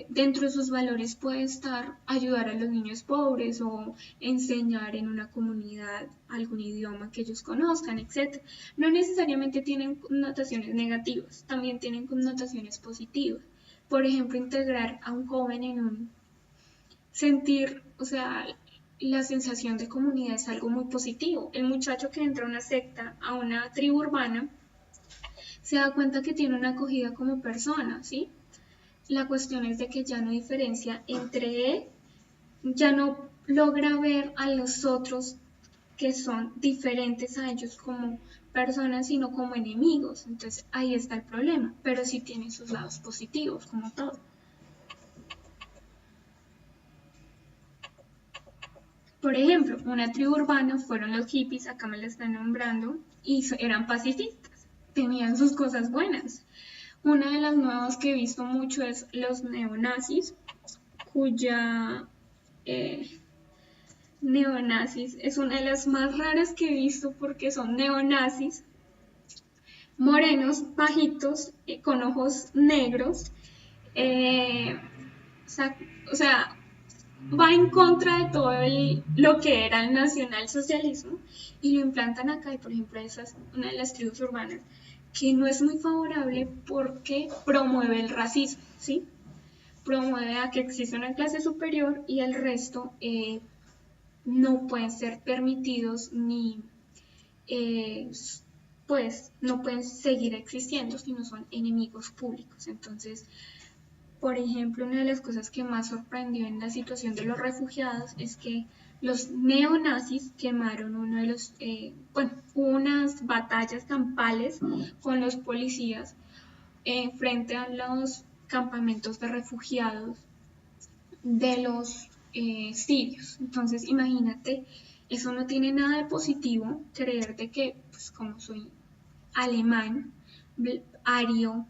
Speaker 1: dentro de sus valores puede estar ayudar a los niños pobres o enseñar en una comunidad algún idioma que ellos conozcan, etc. No necesariamente tienen connotaciones negativas, también tienen connotaciones positivas. Por ejemplo, integrar a un joven en un sentir, o sea, la sensación de comunidad es algo muy positivo. El muchacho que entra a una secta, a una tribu urbana, se da cuenta que tiene una acogida como persona, ¿sí? La cuestión es de que ya no diferencia entre él, ya no logra ver a los otros que son diferentes a ellos como personas, sino como enemigos. Entonces ahí está el problema, pero sí tiene sus lados positivos, como todo. Por ejemplo, una tribu urbana fueron los hippies, acá me la están nombrando, y eran pacifistas, tenían sus cosas buenas. Una de las nuevas que he visto mucho es los neonazis, cuya neonazis es una de las más raras que he visto porque son neonazis morenos, bajitos, con ojos negros, eh, o sea, va en contra de todo lo que era el nacionalsocialismo y lo implantan acá. Y por ejemplo, esa es una de las tribus urbanas que no es muy favorable porque promueve el racismo, ¿sí? Promueve a que existe una clase superior y el resto no pueden ser permitidos ni eh, pues no pueden seguir existiendo si no son enemigos públicos. Entonces, por ejemplo, una de las cosas que más sorprendió en la situación de los refugiados es que los neonazis quemaron uno de los, hubo unas batallas campales con los policías frente a los campamentos de refugiados de los sirios. Entonces, imagínate, eso no tiene nada de positivo, creer de que, pues como soy alemán, ario,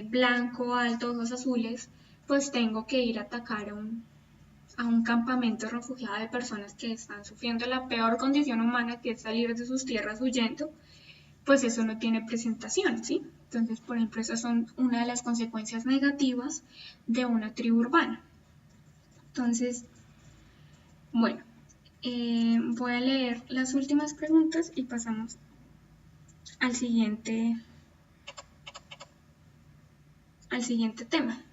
Speaker 1: blanco, alto, ojos azules, pues tengo que ir a atacar a un campamento refugiado de personas que están sufriendo la peor condición humana, que es salir de sus tierras huyendo, pues eso no tiene presentación, ¿sí? Entonces, por ejemplo, esas son una de las consecuencias negativas de una tribu urbana. Entonces, bueno, voy a leer las últimas preguntas y pasamos al siguiente tema.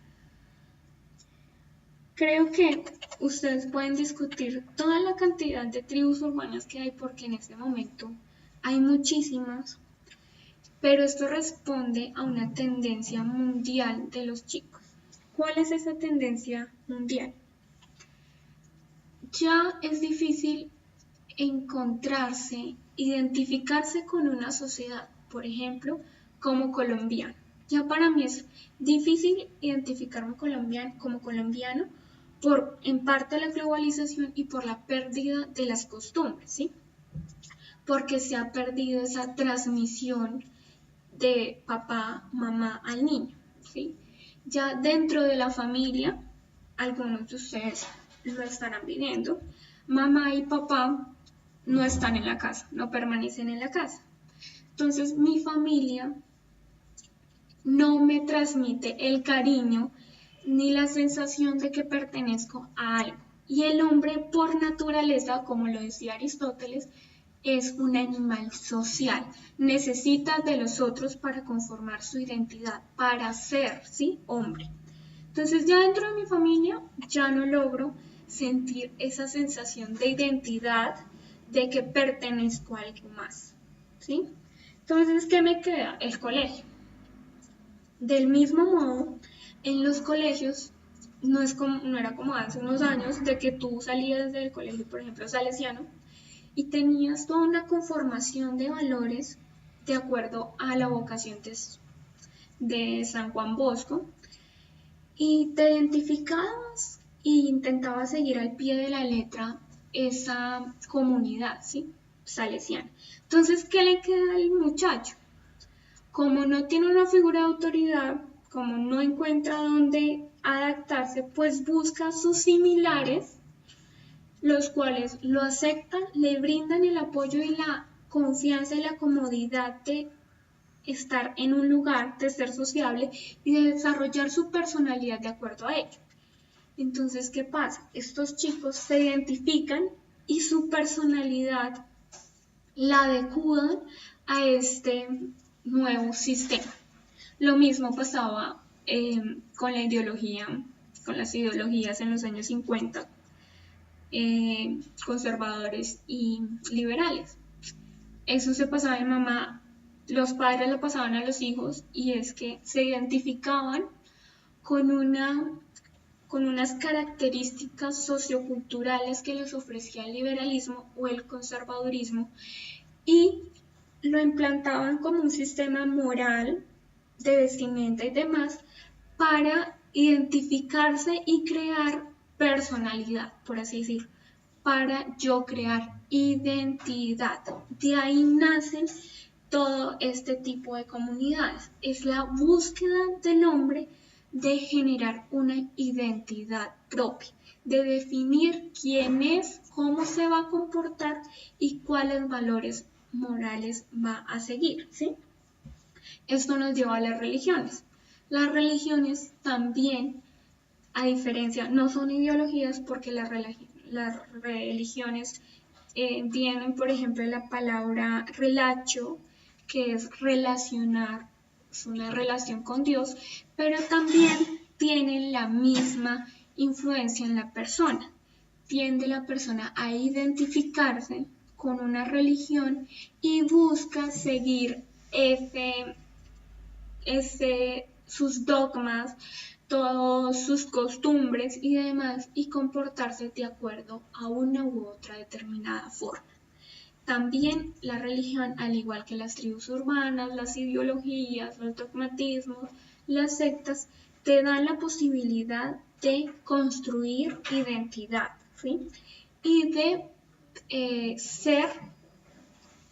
Speaker 1: Creo que ustedes pueden discutir toda la cantidad de tribus urbanas que hay porque en este momento hay muchísimas, pero esto responde a una tendencia mundial de los chicos. ¿Cuál es esa tendencia mundial? Ya es difícil encontrarse, identificarse con una sociedad, por ejemplo, como colombiano. Ya para mí es difícil identificarme como colombiano por en parte la globalización y por la pérdida de las costumbres, ¿sí? Porque se ha perdido esa transmisión de papá, mamá al niño, ¿sí? Ya dentro de la familia, algunos de ustedes lo estarán viviendo, mamá y papá no están en la casa, no permanecen en la casa. Entonces mi familia no me transmite el cariño ni la sensación de que pertenezco a algo. Y el hombre por naturaleza, como lo decía Aristóteles, es un animal social. Necesita de los otros para conformar su identidad, para ser, ¿sí? Hombre. Entonces ya dentro de mi familia ya no logro sentir esa sensación de identidad, de que pertenezco a algo más, ¿sí? Entonces, ¿qué me queda? El colegio. Del mismo modo, en los colegios no era como hace unos años de que tú salías del colegio, por ejemplo, salesiano, y tenías toda una conformación de valores de acuerdo a la vocación de San Juan Bosco, y te identificabas e intentabas seguir al pie de la letra esa comunidad, ¿sí? salesiana. Entonces, ¿qué le queda al muchacho? Como no tiene una figura de autoridad, como no encuentra dónde adaptarse, pues busca sus similares, los cuales lo aceptan, le brindan el apoyo y la confianza y la comodidad de estar en un lugar, de ser sociable y de desarrollar su personalidad de acuerdo a ello. Entonces, ¿qué pasa? Estos chicos se identifican y su personalidad la adecuan a este nuevo sistema. Lo mismo pasaba con la ideología, con las ideologías en los años 50, conservadores y liberales. Eso se pasaba en mamá, los padres lo pasaban a los hijos y es que se identificaban con unas características socioculturales que les ofrecía el liberalismo o el conservadurismo y lo implantaban como un sistema moral de vestimenta y demás para identificarse y crear personalidad, por así decirlo, para yo crear identidad. De ahí nacen todo este tipo de comunidades. Es la búsqueda del hombre de generar una identidad propia, de definir quién es, cómo se va a comportar y cuáles valores morales va a seguir, ¿sí? Esto nos lleva a las religiones. Las religiones también, a diferencia, no son ideologías porque las religiones vienen, por ejemplo, de la palabra relacho, que es relacionar, es una relación con Dios, pero también tienen la misma influencia en la persona. Tiende la persona a identificarse con una religión y busca seguir sus dogmas, todas sus costumbres y demás, y comportarse de acuerdo a una u otra determinada forma. También la religión, al igual que las tribus urbanas, las ideologías, los dogmatismos, las sectas, te dan la posibilidad de construir identidad, ¿sí? Y de ser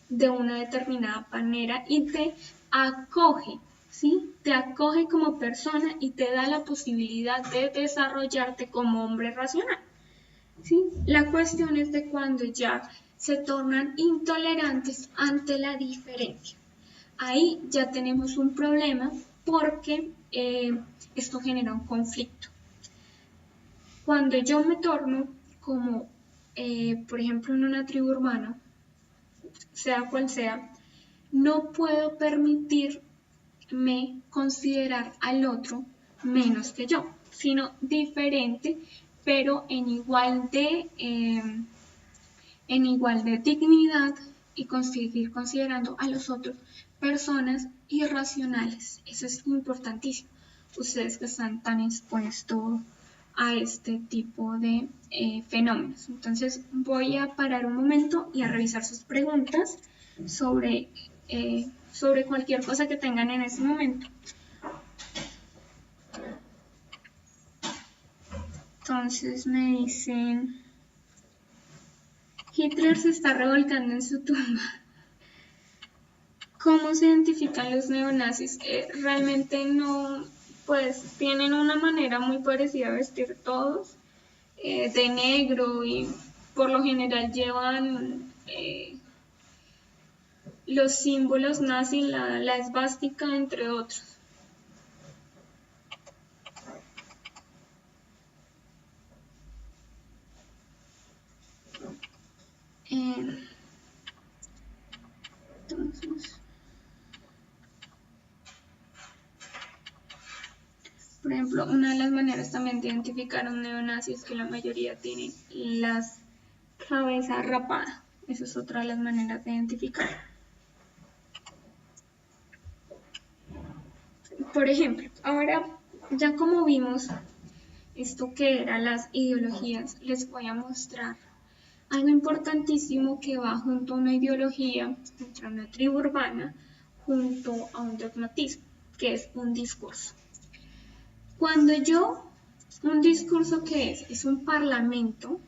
Speaker 1: de una determinada manera y te acoge, ¿sí? Te acoge como persona y te da la posibilidad de desarrollarte como hombre racional, ¿sí? La cuestión es de cuando ya se tornan intolerantes ante la diferencia. Ahí ya tenemos un problema porque esto genera un conflicto. Cuando yo me torno como, por ejemplo, en una tribu urbana, sea cual sea, no puedo permitirme considerar al otro menos que yo, sino diferente, pero en igual de dignidad y seguir considerando a los otros personas irracionales. Eso es importantísimo. Ustedes que están tan expuestos a este tipo de fenómenos. Entonces voy a parar un momento y a revisar sus preguntas sobre cualquier cosa que tengan en ese momento. Entonces me dicen, Hitler se está revolcando en su tumba. ¿Cómo se identifican los neonazis? Realmente no, pues tienen una manera muy parecida de vestir todos, de negro, y por lo general llevan los símbolos nazis, la esvástica, entre otros. Entonces, por ejemplo, una de las maneras también de identificar a un neonazi es que la mayoría tienen las cabezas rapadas. Esa es otra de las maneras de identificar. Por ejemplo, ahora ya como vimos esto que eran las ideologías, les voy a mostrar algo importantísimo que va junto a una ideología, junto a una tribu urbana, junto a un dogmatismo, que es un discurso. Un discurso, ¿qué es? Es un parlamento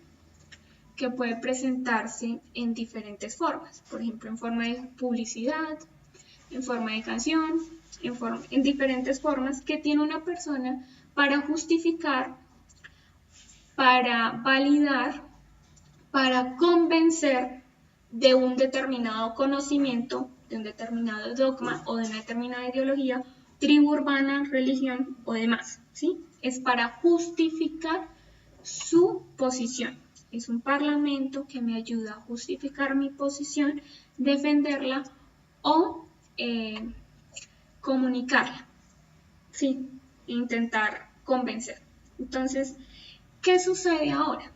Speaker 1: que puede presentarse en diferentes formas, por ejemplo, en forma de publicidad, en forma de canción, en diferentes formas que tiene una persona para justificar, para validar, para convencer de un determinado conocimiento, de un determinado dogma o de una determinada ideología, tribu urbana, religión o demás, ¿sí? Es para justificar su posición. Es un parlamento que me ayuda a justificar mi posición, defenderla o comunicarla, ¿sí? Intentar convencer. Entonces, ¿qué sucede ahora?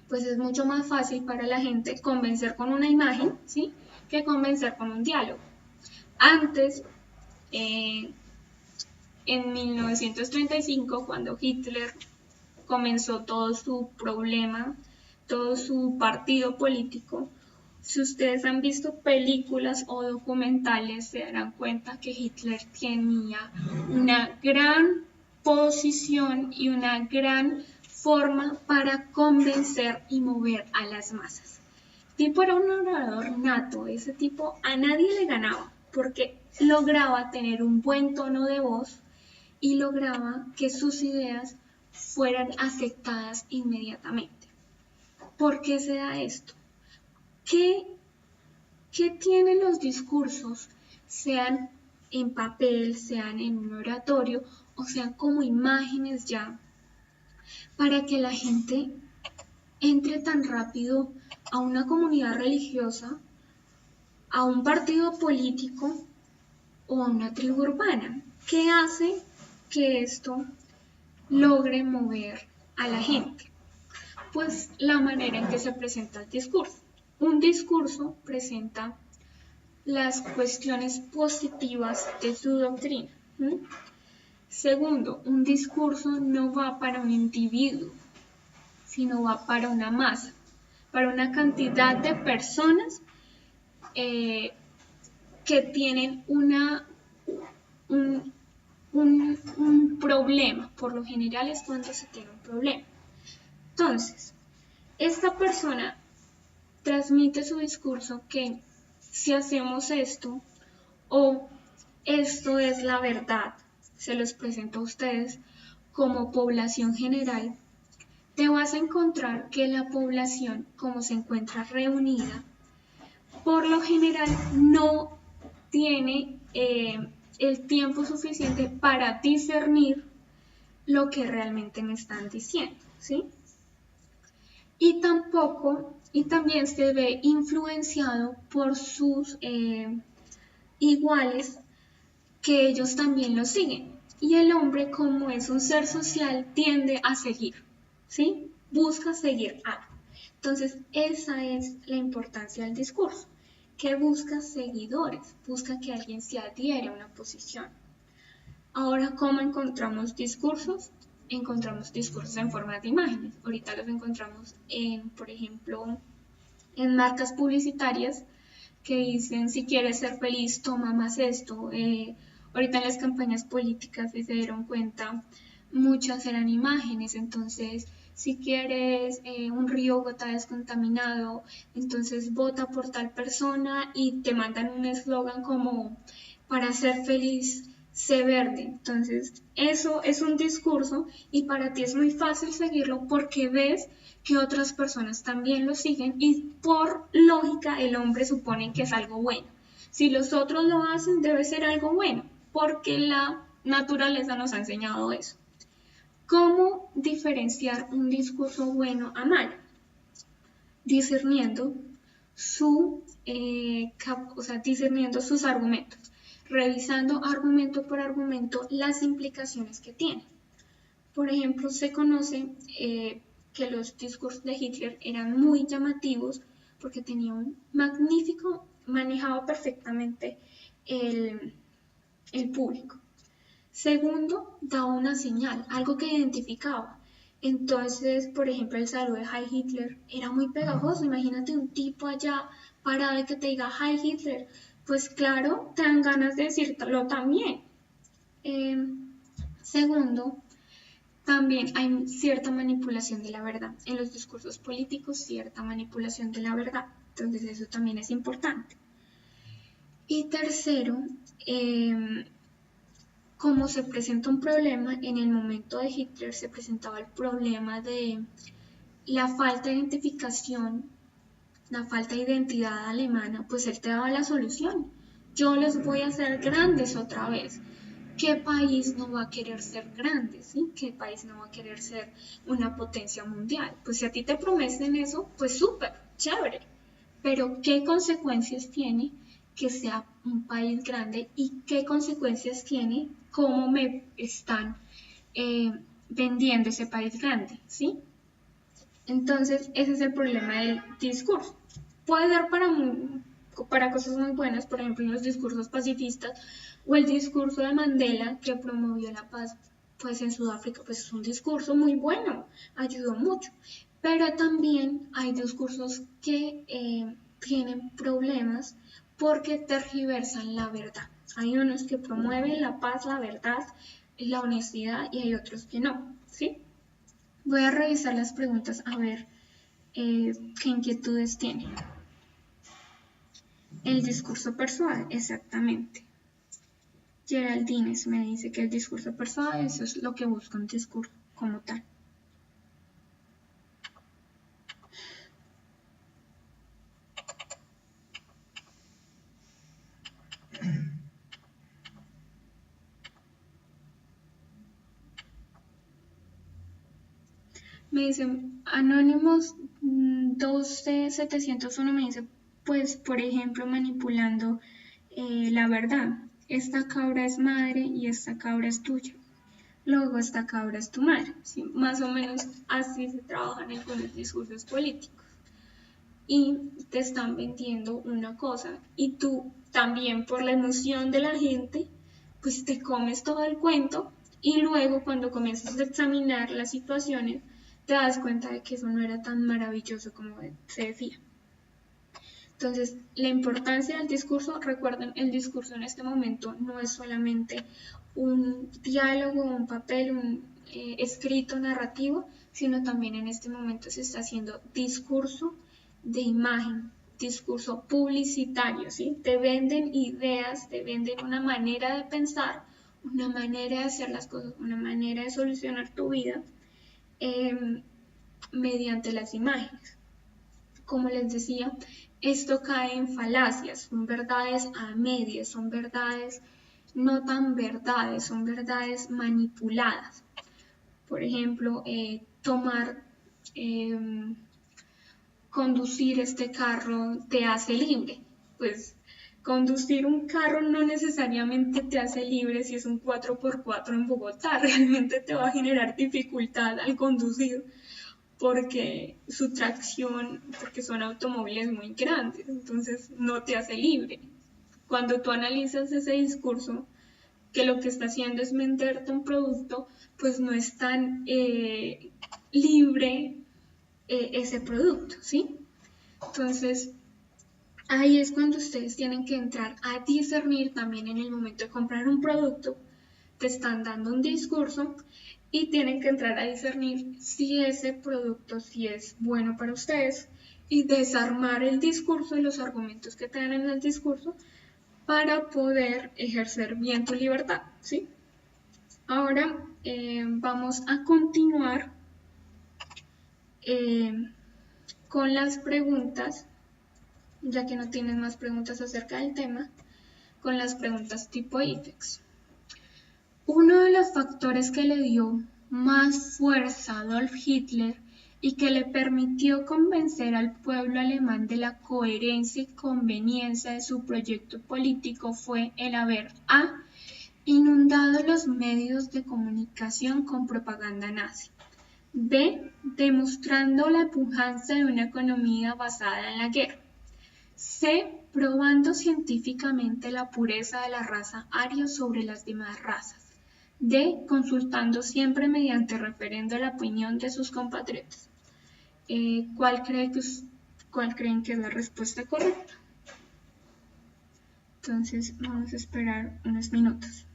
Speaker 1: Pues es mucho más fácil para la gente convencer con una imagen, ¿sí? Que convencer con un diálogo. Antes, en 1935, cuando Hitler comenzó todo su problema, todo su partido político, si ustedes han visto películas o documentales, se darán cuenta que Hitler tenía una gran posición y una gran forma para convencer y mover a las masas. El tipo era un orador nato, ese tipo a nadie le ganaba, porque lograba tener un buen tono de voz y lograba que sus ideas fueran aceptadas inmediatamente. ¿Por qué se da esto? ¿Qué tienen los discursos, sean en papel, sean en un oratorio o sean como imágenes ya, para que la gente entre tan rápido a una comunidad religiosa, a un partido político o a una tribu urbana? ¿Qué hace que esto logre mover a la gente? Pues la manera en que se presenta el discurso. Un discurso presenta las cuestiones positivas de su doctrina. Segundo, un discurso no va para un individuo, sino va para una masa, para una cantidad de personas que tienen un problema. Por lo general es cuando se tiene un problema. Entonces, esta persona transmite su discurso que si hacemos esto o esto es la verdad, se los presento a ustedes como población general, te vas a encontrar que la población, como se encuentra reunida, por lo general no tiene el tiempo suficiente para discernir lo que realmente me están diciendo, ¿sí? Y también se ve influenciado por sus iguales, que ellos también lo siguen. Y el hombre, como es un ser social, tiende a seguir, ¿sí? Busca seguir algo. Entonces, esa es la importancia del discurso, que busca seguidores, busca que alguien se adhiere a una posición. Ahora, ¿cómo encontramos discursos? Encontramos discursos en forma de imágenes. Ahorita los encontramos por ejemplo, en marcas publicitarias que dicen: si quieres ser feliz, toma más esto. Ahorita en las campañas políticas, si se dieron cuenta, muchas eran imágenes. Entonces, si quieres un río Bogotá descontaminado, entonces vota por tal persona, y te mandan un eslogan como: para ser feliz, sé verde. Entonces, eso es un discurso y para ti es muy fácil seguirlo porque ves que otras personas también lo siguen, y por lógica el hombre supone que es algo bueno. Si los otros lo hacen, debe ser algo bueno, porque la naturaleza nos ha enseñado eso. ¿Cómo diferenciar un discurso bueno a malo? Discerniendo discerniendo sus argumentos, revisando argumento por argumento las implicaciones que tiene. Por ejemplo, se conoce que los discursos de Hitler eran muy llamativos porque tenía un magnífico, manejaba perfectamente el público. Segundo, daba una señal, algo que identificaba. Entonces, por ejemplo, el saludo de Heil Hitler era muy pegajoso. Imagínate un tipo allá parado y que te diga Heil Hitler. Pues claro, te dan ganas de decirlo también. Segundo, también hay cierta manipulación de la verdad. En los discursos políticos, cierta manipulación de la verdad. Entonces eso también es importante. Y tercero, como se presenta un problema, en el momento de Hitler se presentaba el problema de la falta de identificación, la falta de identidad alemana, pues él te daba la solución. Yo les voy a hacer grandes otra vez. ¿Qué país no va a querer ser grande? ¿Sí? ¿Qué país no va a querer ser una potencia mundial? Pues si a ti te prometen eso, pues súper, chévere. Pero ¿qué consecuencias tiene que sea un país grande y qué consecuencias tiene cómo me están vendiendo ese país grande? ¿Sí? Entonces, ese es el problema del discurso. Puede dar para cosas muy buenas, por ejemplo, en los discursos pacifistas o el discurso de Mandela que promovió la paz pues en Sudáfrica, pues es un discurso muy bueno, ayudó mucho. Pero también hay discursos que tienen problemas porque tergiversan la verdad. Hay unos que promueven la paz, la verdad, la honestidad y hay otros que no, ¿sí? Voy a revisar las preguntas a ver qué inquietudes tiene. El discurso persuade, exactamente. Geraldines me dice que el discurso persuade, eso es lo que busca un discurso como tal. Me dice Anónimos 12701 me dice, pues por ejemplo manipulando la verdad. Esta cabra es madre y esta cabra es tuya. Luego esta cabra es tu madre. ¿Sí? Más o menos así se trabajan en algunos discursos políticos. Y te están vendiendo una cosa y tú también por la emoción de la gente, pues te comes todo el cuento y luego cuando comienzas a examinar las situaciones, te das cuenta de que eso no era tan maravilloso como se decía. Entonces, la importancia del discurso, recuerden, el discurso en este momento no es solamente un diálogo, un papel, un escrito narrativo, sino también en este momento se está haciendo discurso de imagen, discurso publicitario, ¿sí? Te venden ideas, te venden una manera de pensar, una manera de hacer las cosas, una manera de solucionar tu vida mediante las imágenes. Como les decía, esto cae en falacias, son verdades a medias, son verdades no tan verdades, son verdades manipuladas. Por ejemplo, conducir este carro te hace libre. Pues conducir un carro no necesariamente te hace libre si es un 4x4 en Bogotá, realmente te va a generar dificultad al conducir porque su tracción, porque son automóviles muy grandes, entonces no te hace libre. Cuando tú analizas ese discurso, que lo que está haciendo es venderte un producto, pues no es tan libre ese producto, ¿sí? Entonces, ahí es cuando ustedes tienen que entrar a discernir también en el momento de comprar un producto, te están dando un discurso y tienen que entrar a discernir si ese producto sí es bueno para ustedes y desarmar el discurso y los argumentos que te dan en el discurso para poder ejercer bien tu libertad, ¿sí? Ahora vamos a continuar con las preguntas, ya que no tienen más preguntas acerca del tema, con las preguntas tipo IFEX. Uno de los factores que le dio más fuerza a Adolf Hitler y que le permitió convencer al pueblo alemán de la coherencia y conveniencia de su proyecto político fue el haber a. Inundado los medios de comunicación con propaganda nazi. B. Demostrando la pujanza de una economía basada en la guerra. C. Probando científicamente la pureza de la raza aria sobre las demás razas. D. Consultando siempre mediante referendo la opinión de sus compatriotas. ¿Cuál creen que es la respuesta correcta? Entonces vamos a esperar unos minutos.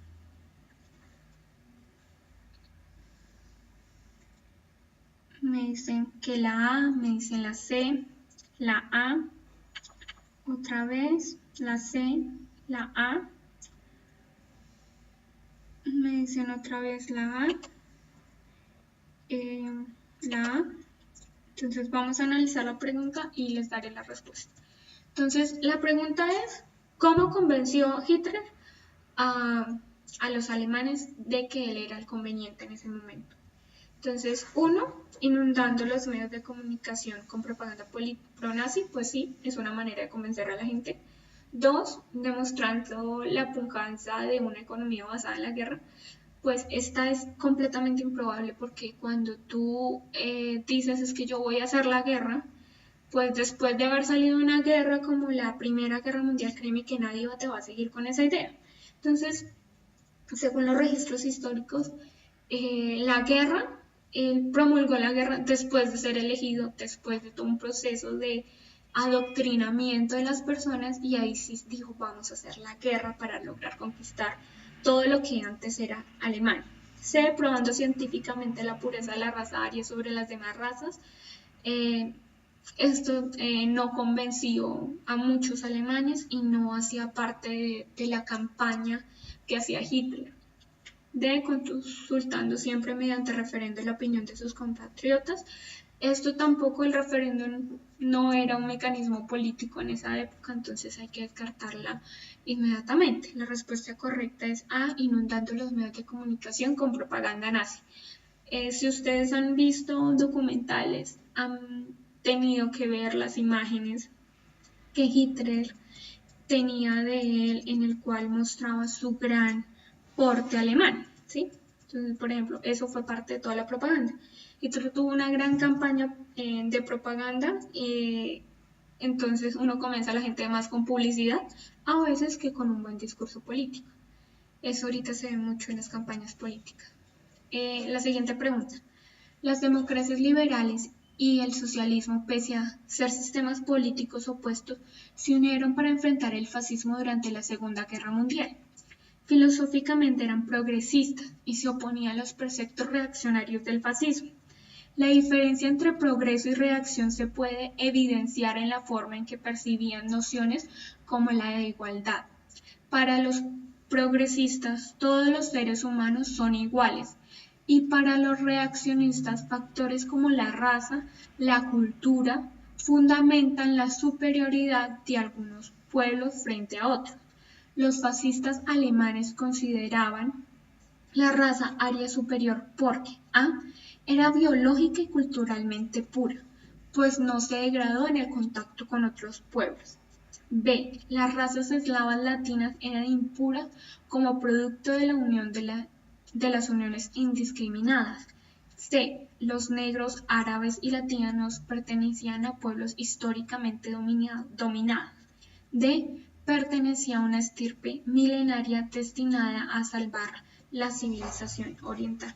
Speaker 1: Me dicen que la A, me dicen la C, la A, otra vez, la C, la A, me dicen otra vez la A, la A. Entonces vamos a analizar la pregunta y les daré la respuesta. Entonces la pregunta es, ¿cómo convenció Hitler a los alemanes de que él era el conveniente en ese momento? Entonces, uno, inundando los medios de comunicación con propaganda pro-nazi, pues sí, es una manera de convencer a la gente. Dos, demostrando la pujanza de una economía basada en la guerra, pues esta es completamente improbable porque cuando tú dices es que yo voy a hacer la guerra, pues después de haber salido una guerra como la Primera Guerra Mundial, créeme que nadie te va a seguir con esa idea. Entonces, según los registros históricos, la guerra, él promulgó la guerra después de ser elegido, después de todo un proceso de adoctrinamiento de las personas y ahí sí dijo vamos a hacer la guerra para lograr conquistar todo lo que antes era alemán. Se probando científicamente la pureza de la raza aria sobre las demás razas. Esto no convenció a muchos alemanes y no hacía parte de la campaña que hacía Hitler, de consultando siempre mediante referendo la opinión de sus compatriotas. Esto tampoco, el referéndum no era un mecanismo político en esa época, entonces hay que descartarla inmediatamente. La respuesta correcta es A, inundando los medios de comunicación con propaganda nazi. Si ustedes han visto documentales, han tenido que ver las imágenes que Hitler tenía de él, en el cual mostraba su gran porte alemán, ¿sí? Entonces, por ejemplo, eso fue parte de toda la propaganda. Hitler tuvo una gran campaña de propaganda, entonces uno convence a la gente más con publicidad, a veces que con un buen discurso político. Eso ahorita se ve mucho en las campañas políticas. La siguiente pregunta. Las democracias liberales y el socialismo, pese a ser sistemas políticos opuestos, se unieron para enfrentar el fascismo durante la Segunda Guerra Mundial. Filosóficamente eran progresistas y se oponían a los preceptos reaccionarios del fascismo. La diferencia entre progreso y reacción se puede evidenciar en la forma en que percibían nociones como la de igualdad. Para los progresistas, todos los seres humanos son iguales, y para los reaccionistas, factores como la raza, la cultura, fundamentan la superioridad de algunos pueblos frente a otros. Los fascistas alemanes consideraban la raza aria superior porque A. Era biológica y culturalmente pura, pues no se degradó en el contacto con otros pueblos. B. Las razas eslavas latinas eran impuras como producto de la unión de las uniones indiscriminadas. C. Los negros, árabes y latinos pertenecían a pueblos históricamente dominados. D. Pertenecía a una estirpe milenaria destinada a salvar la civilización oriental.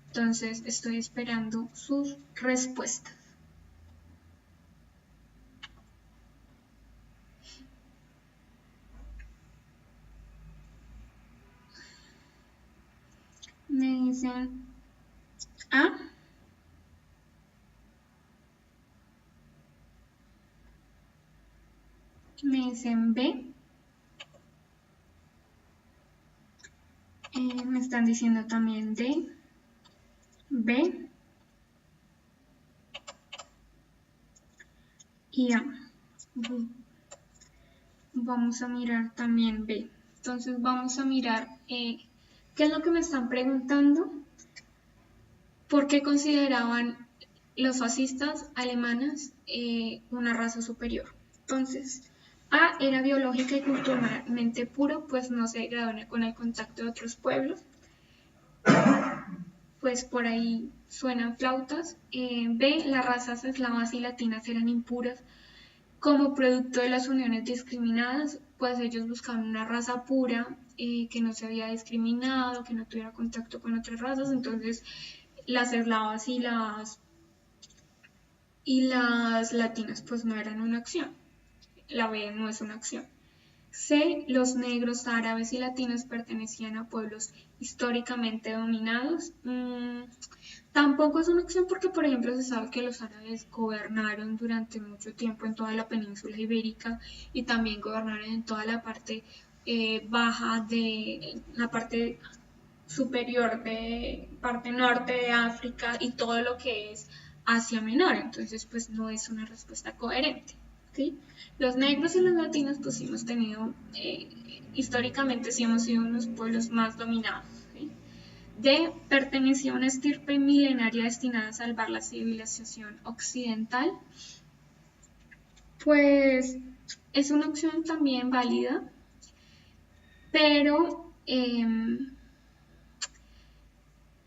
Speaker 1: Entonces estoy esperando sus respuestas. Me dicen A. Me dicen B. Me están diciendo también D. B. Y A. Vamos a mirar también B. Entonces vamos a mirar qué es lo que me están preguntando. ¿Por qué consideraban los fascistas alemanes una raza superior? Entonces, A era biológica y culturalmente puro, pues no se degradó con el contacto de otros pueblos. Pues por ahí suenan flautas. B, las razas eslavas y latinas eran impuras como producto de las uniones discriminadas, pues ellos buscaban una raza pura que no se había discriminado, que no tuviera contacto con otras razas, entonces las eslavas y las latinas pues no eran una acción. La B no es una acción. C. Los negros, árabes y latinos pertenecían a pueblos históricamente dominados. Tampoco es una opción porque, por ejemplo, se sabe que los árabes gobernaron durante mucho tiempo en toda la península ibérica y también gobernaron en toda la parte baja de la parte superior de parte norte de África y todo lo que es Asia Menor. Entonces, pues no es una respuesta coherente. ¿Sí? Los negros y los latinos pues sí hemos tenido, históricamente sí hemos sido unos pueblos más dominados. ¿Sí? D. Pertenecía a una estirpe milenaria destinada a salvar la civilización occidental. Pues es una opción también válida, pero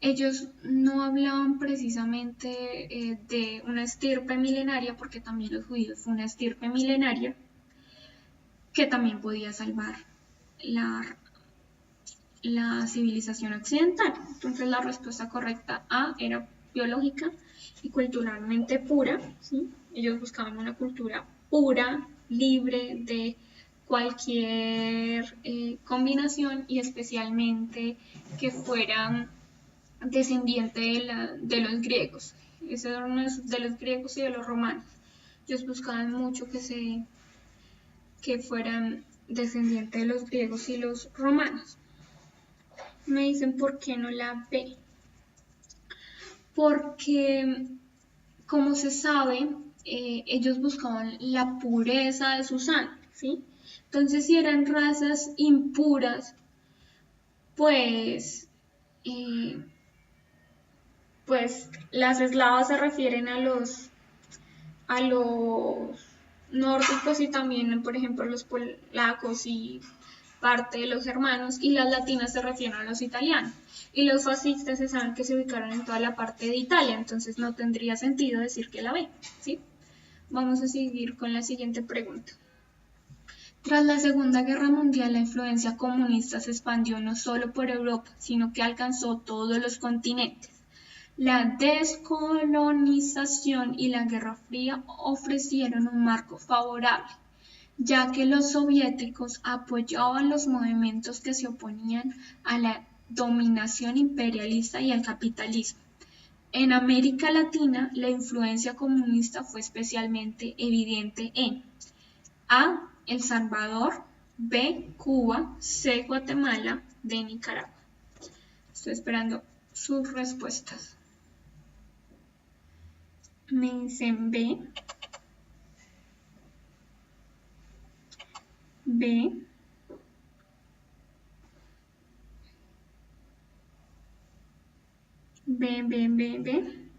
Speaker 1: ellos no hablaban precisamente de una estirpe milenaria, porque también los judíos fue una estirpe milenaria que también podía salvar la civilización occidental. Entonces la respuesta correcta A era biológica y culturalmente pura. ¿Sí? Ellos buscaban una cultura pura, libre de cualquier combinación y especialmente que fuera descendiente de los griegos. Ese era uno de los griegos y de los romanos. Ellos buscaban mucho que fueran descendientes de los griegos y los romanos. Me dicen por qué no la B. Porque, como se sabe, ellos buscaban la pureza de su sangre, ¿sí? Entonces, si eran razas impuras, pues las eslavas se refieren a los nórdicos y también, por ejemplo, los polacos y parte de los germanos, y las latinas se refieren a los italianos. Y los fascistas se saben que se ubicaron en toda la parte de Italia, entonces no tendría sentido decir que la B, ¿sí? Vamos a seguir con la siguiente pregunta. Tras la Segunda Guerra Mundial, la influencia comunista se expandió no solo por Europa, sino que alcanzó todos los continentes. La descolonización y la Guerra Fría ofrecieron un marco favorable, ya que los soviéticos apoyaban los movimientos que se oponían a la dominación imperialista y al capitalismo. En América Latina, la influencia comunista fue especialmente evidente en A. El Salvador, B. Cuba, C. Guatemala, D. Nicaragua. Estoy esperando sus respuestas. Me dicen B, B, B, B, B, B.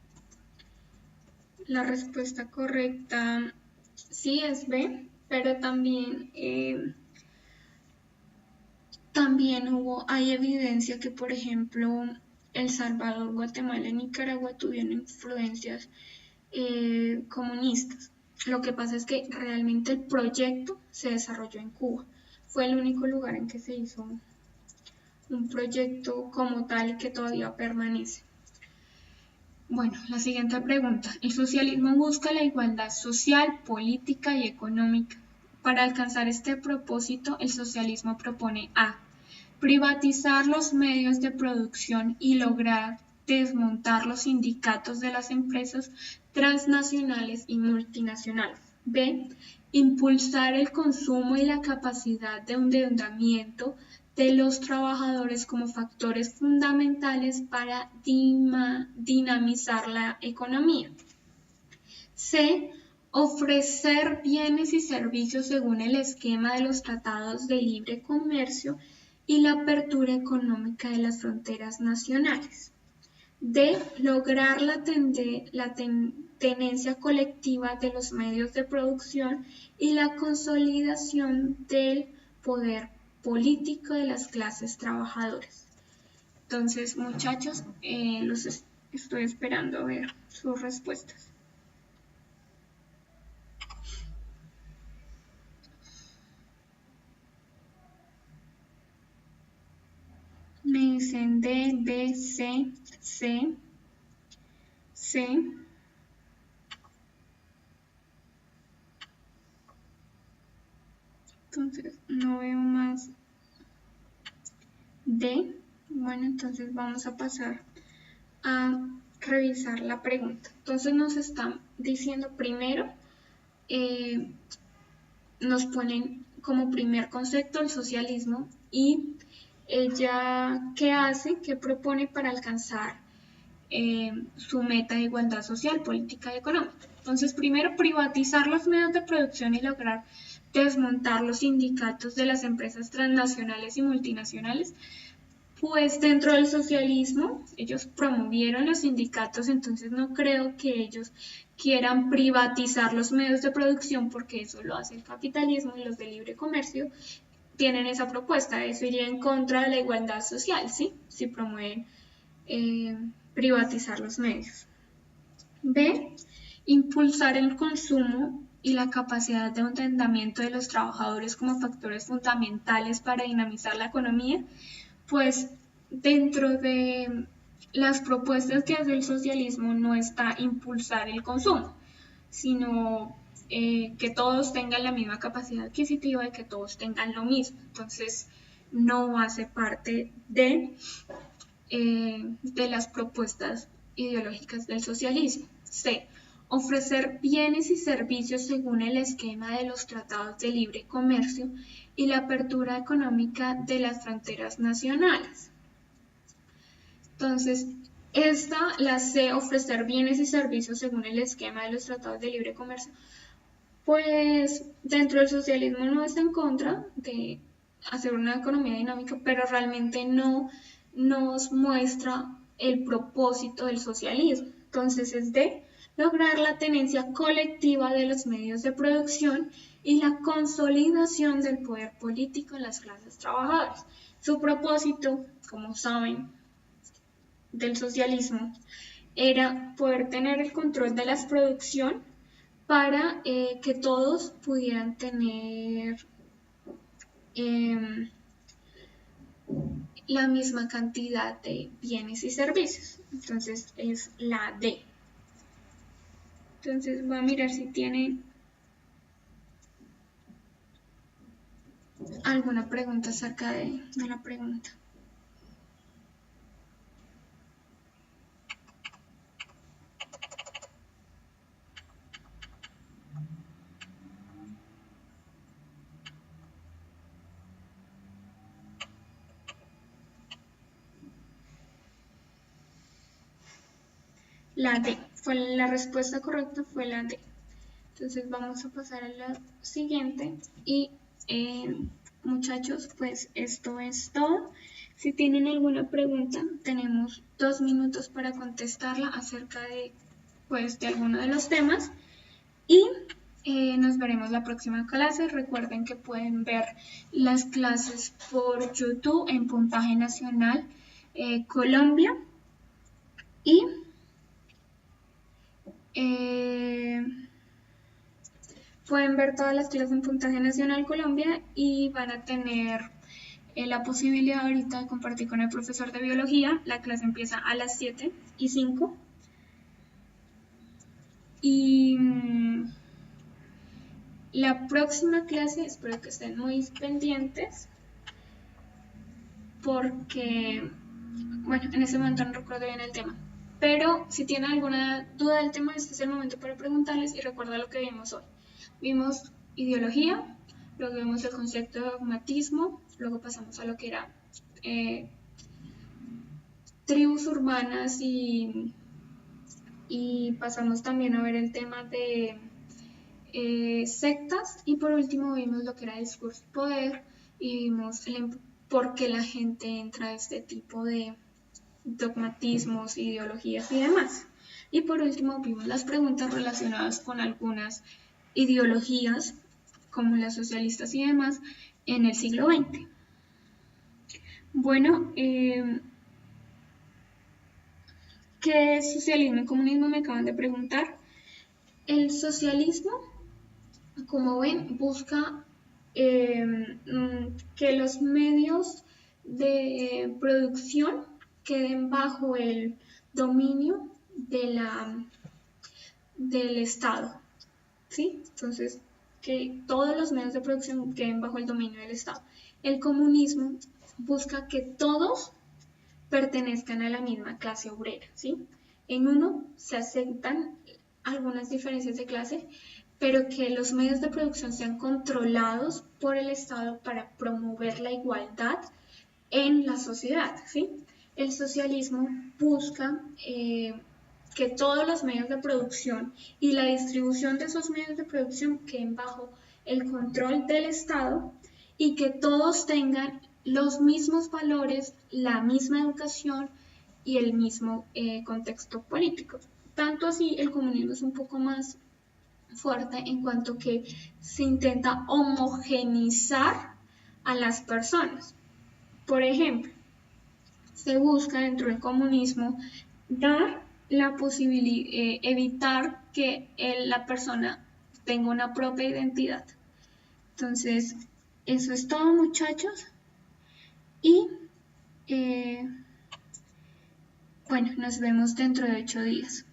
Speaker 1: La respuesta correcta sí es B, pero también hay evidencia que, por ejemplo, El Salvador, Guatemala y Nicaragua tuvieron influencias comunistas. Lo que pasa es que realmente el proyecto se desarrolló en Cuba. Fue el único lugar en que se hizo un proyecto como tal y que todavía permanece. Bueno, la siguiente pregunta. El socialismo busca la igualdad social, política y económica. Para alcanzar este propósito, el socialismo propone A. Privatizar los medios de producción y lograr desmontar los sindicatos de las empresas transnacionales y multinacionales. B. Impulsar el consumo y la capacidad de endeudamiento de los trabajadores como factores fundamentales para dinamizar la economía. C. Ofrecer bienes y servicios según el esquema de los tratados de libre comercio y la apertura económica de las fronteras nacionales. D. Lograr la tenencia colectiva de los medios de producción y la consolidación del poder político de las clases trabajadoras. Entonces, muchachos, los estoy esperando a ver sus respuestas. Me dicen D, B, C, C, C. Entonces, no veo más D. Bueno, entonces vamos a pasar a revisar la pregunta. Entonces nos están diciendo primero, nos ponen como primer concepto el socialismo y ella qué hace, qué propone para alcanzar su meta de igualdad social, política y económica. Entonces, primero, privatizar los medios de producción y lograr desmontar los sindicatos de las empresas transnacionales y multinacionales. Pues dentro del socialismo, ellos promovieron los sindicatos, entonces no creo que ellos quieran privatizar los medios de producción porque eso lo hace el capitalismo y los de libre comercio tienen esa propuesta. Eso iría en contra de la igualdad social, ¿sí? Si promueven privatizar los medios. B. Impulsar el consumo y la capacidad de endeudamiento de los trabajadores como factores fundamentales para dinamizar la economía. Pues dentro de las propuestas que hace el socialismo no está impulsar el consumo, sino que todos tengan la misma capacidad adquisitiva y que todos tengan lo mismo. Entonces no hace parte de las propuestas ideológicas del socialismo. C. Ofrecer bienes y servicios según el esquema de los tratados de libre comercio y la apertura económica de las fronteras nacionales. Entonces, la C, ofrecer bienes y servicios según el esquema de los tratados de libre comercio, pues dentro del socialismo no está en contra de hacer una economía dinámica, pero realmente no nos muestra el propósito del socialismo. Entonces es de lograr la tenencia colectiva de los medios de producción y la consolidación del poder político en las clases trabajadoras. Su propósito, como saben, del socialismo era poder tener el control de la producción para que todos pudieran tener la misma cantidad de bienes y servicios. Entonces es la D. Entonces voy a mirar si tiene alguna pregunta acerca de la pregunta. La D. La respuesta correcta fue la D. Entonces vamos a pasar a la siguiente y muchachos, pues esto es todo. Si tienen alguna pregunta, tenemos 2 minutos para contestarla acerca de, pues, de alguno de los temas y nos veremos la próxima clase. Recuerden que pueden ver las clases por YouTube en Puntaje Nacional Colombia y pueden ver todas las clases en Puntaje Nacional Colombia y van a tener la posibilidad ahorita de compartir con el profesor de biología. La clase empieza a las 7:05 y la próxima clase espero que estén muy pendientes porque, bueno, en ese momento no recuerdo bien el tema, pero si tienen alguna duda del tema, este es el momento para preguntarles y recuerda lo que vimos hoy. Vimos ideología, luego vimos el concepto de dogmatismo, luego pasamos a lo que era tribus urbanas y pasamos también a ver el tema de sectas y por último vimos lo que era discurso y poder y vimos por qué la gente entra a este tipo de dogmatismos, ideologías y demás. Y por último vimos las preguntas relacionadas con algunas ideologías como las socialistas y demás en el siglo XX. Bueno, ¿qué es socialismo y comunismo? Me acaban de preguntar. El socialismo, como ven, busca que los medios de producción queden bajo el dominio del Estado, ¿sí? Entonces, que todos los medios de producción queden bajo el dominio del Estado. El comunismo busca que todos pertenezcan a la misma clase obrera, ¿sí? En uno se aceptan algunas diferencias de clase, pero que los medios de producción sean controlados por el Estado para promover la igualdad en la sociedad, ¿sí? El socialismo busca que todos los medios de producción y la distribución de esos medios de producción queden bajo el control del Estado y que todos tengan los mismos valores, la misma educación y el mismo contexto político. Tanto así, el comunismo es un poco más fuerte en cuanto que se intenta homogeneizar a las personas. Por ejemplo, se busca dentro del comunismo dar la posibilidad, evitar que la persona tenga una propia identidad. Entonces, eso es todo, muchachos. Y bueno, nos vemos dentro de 8 días.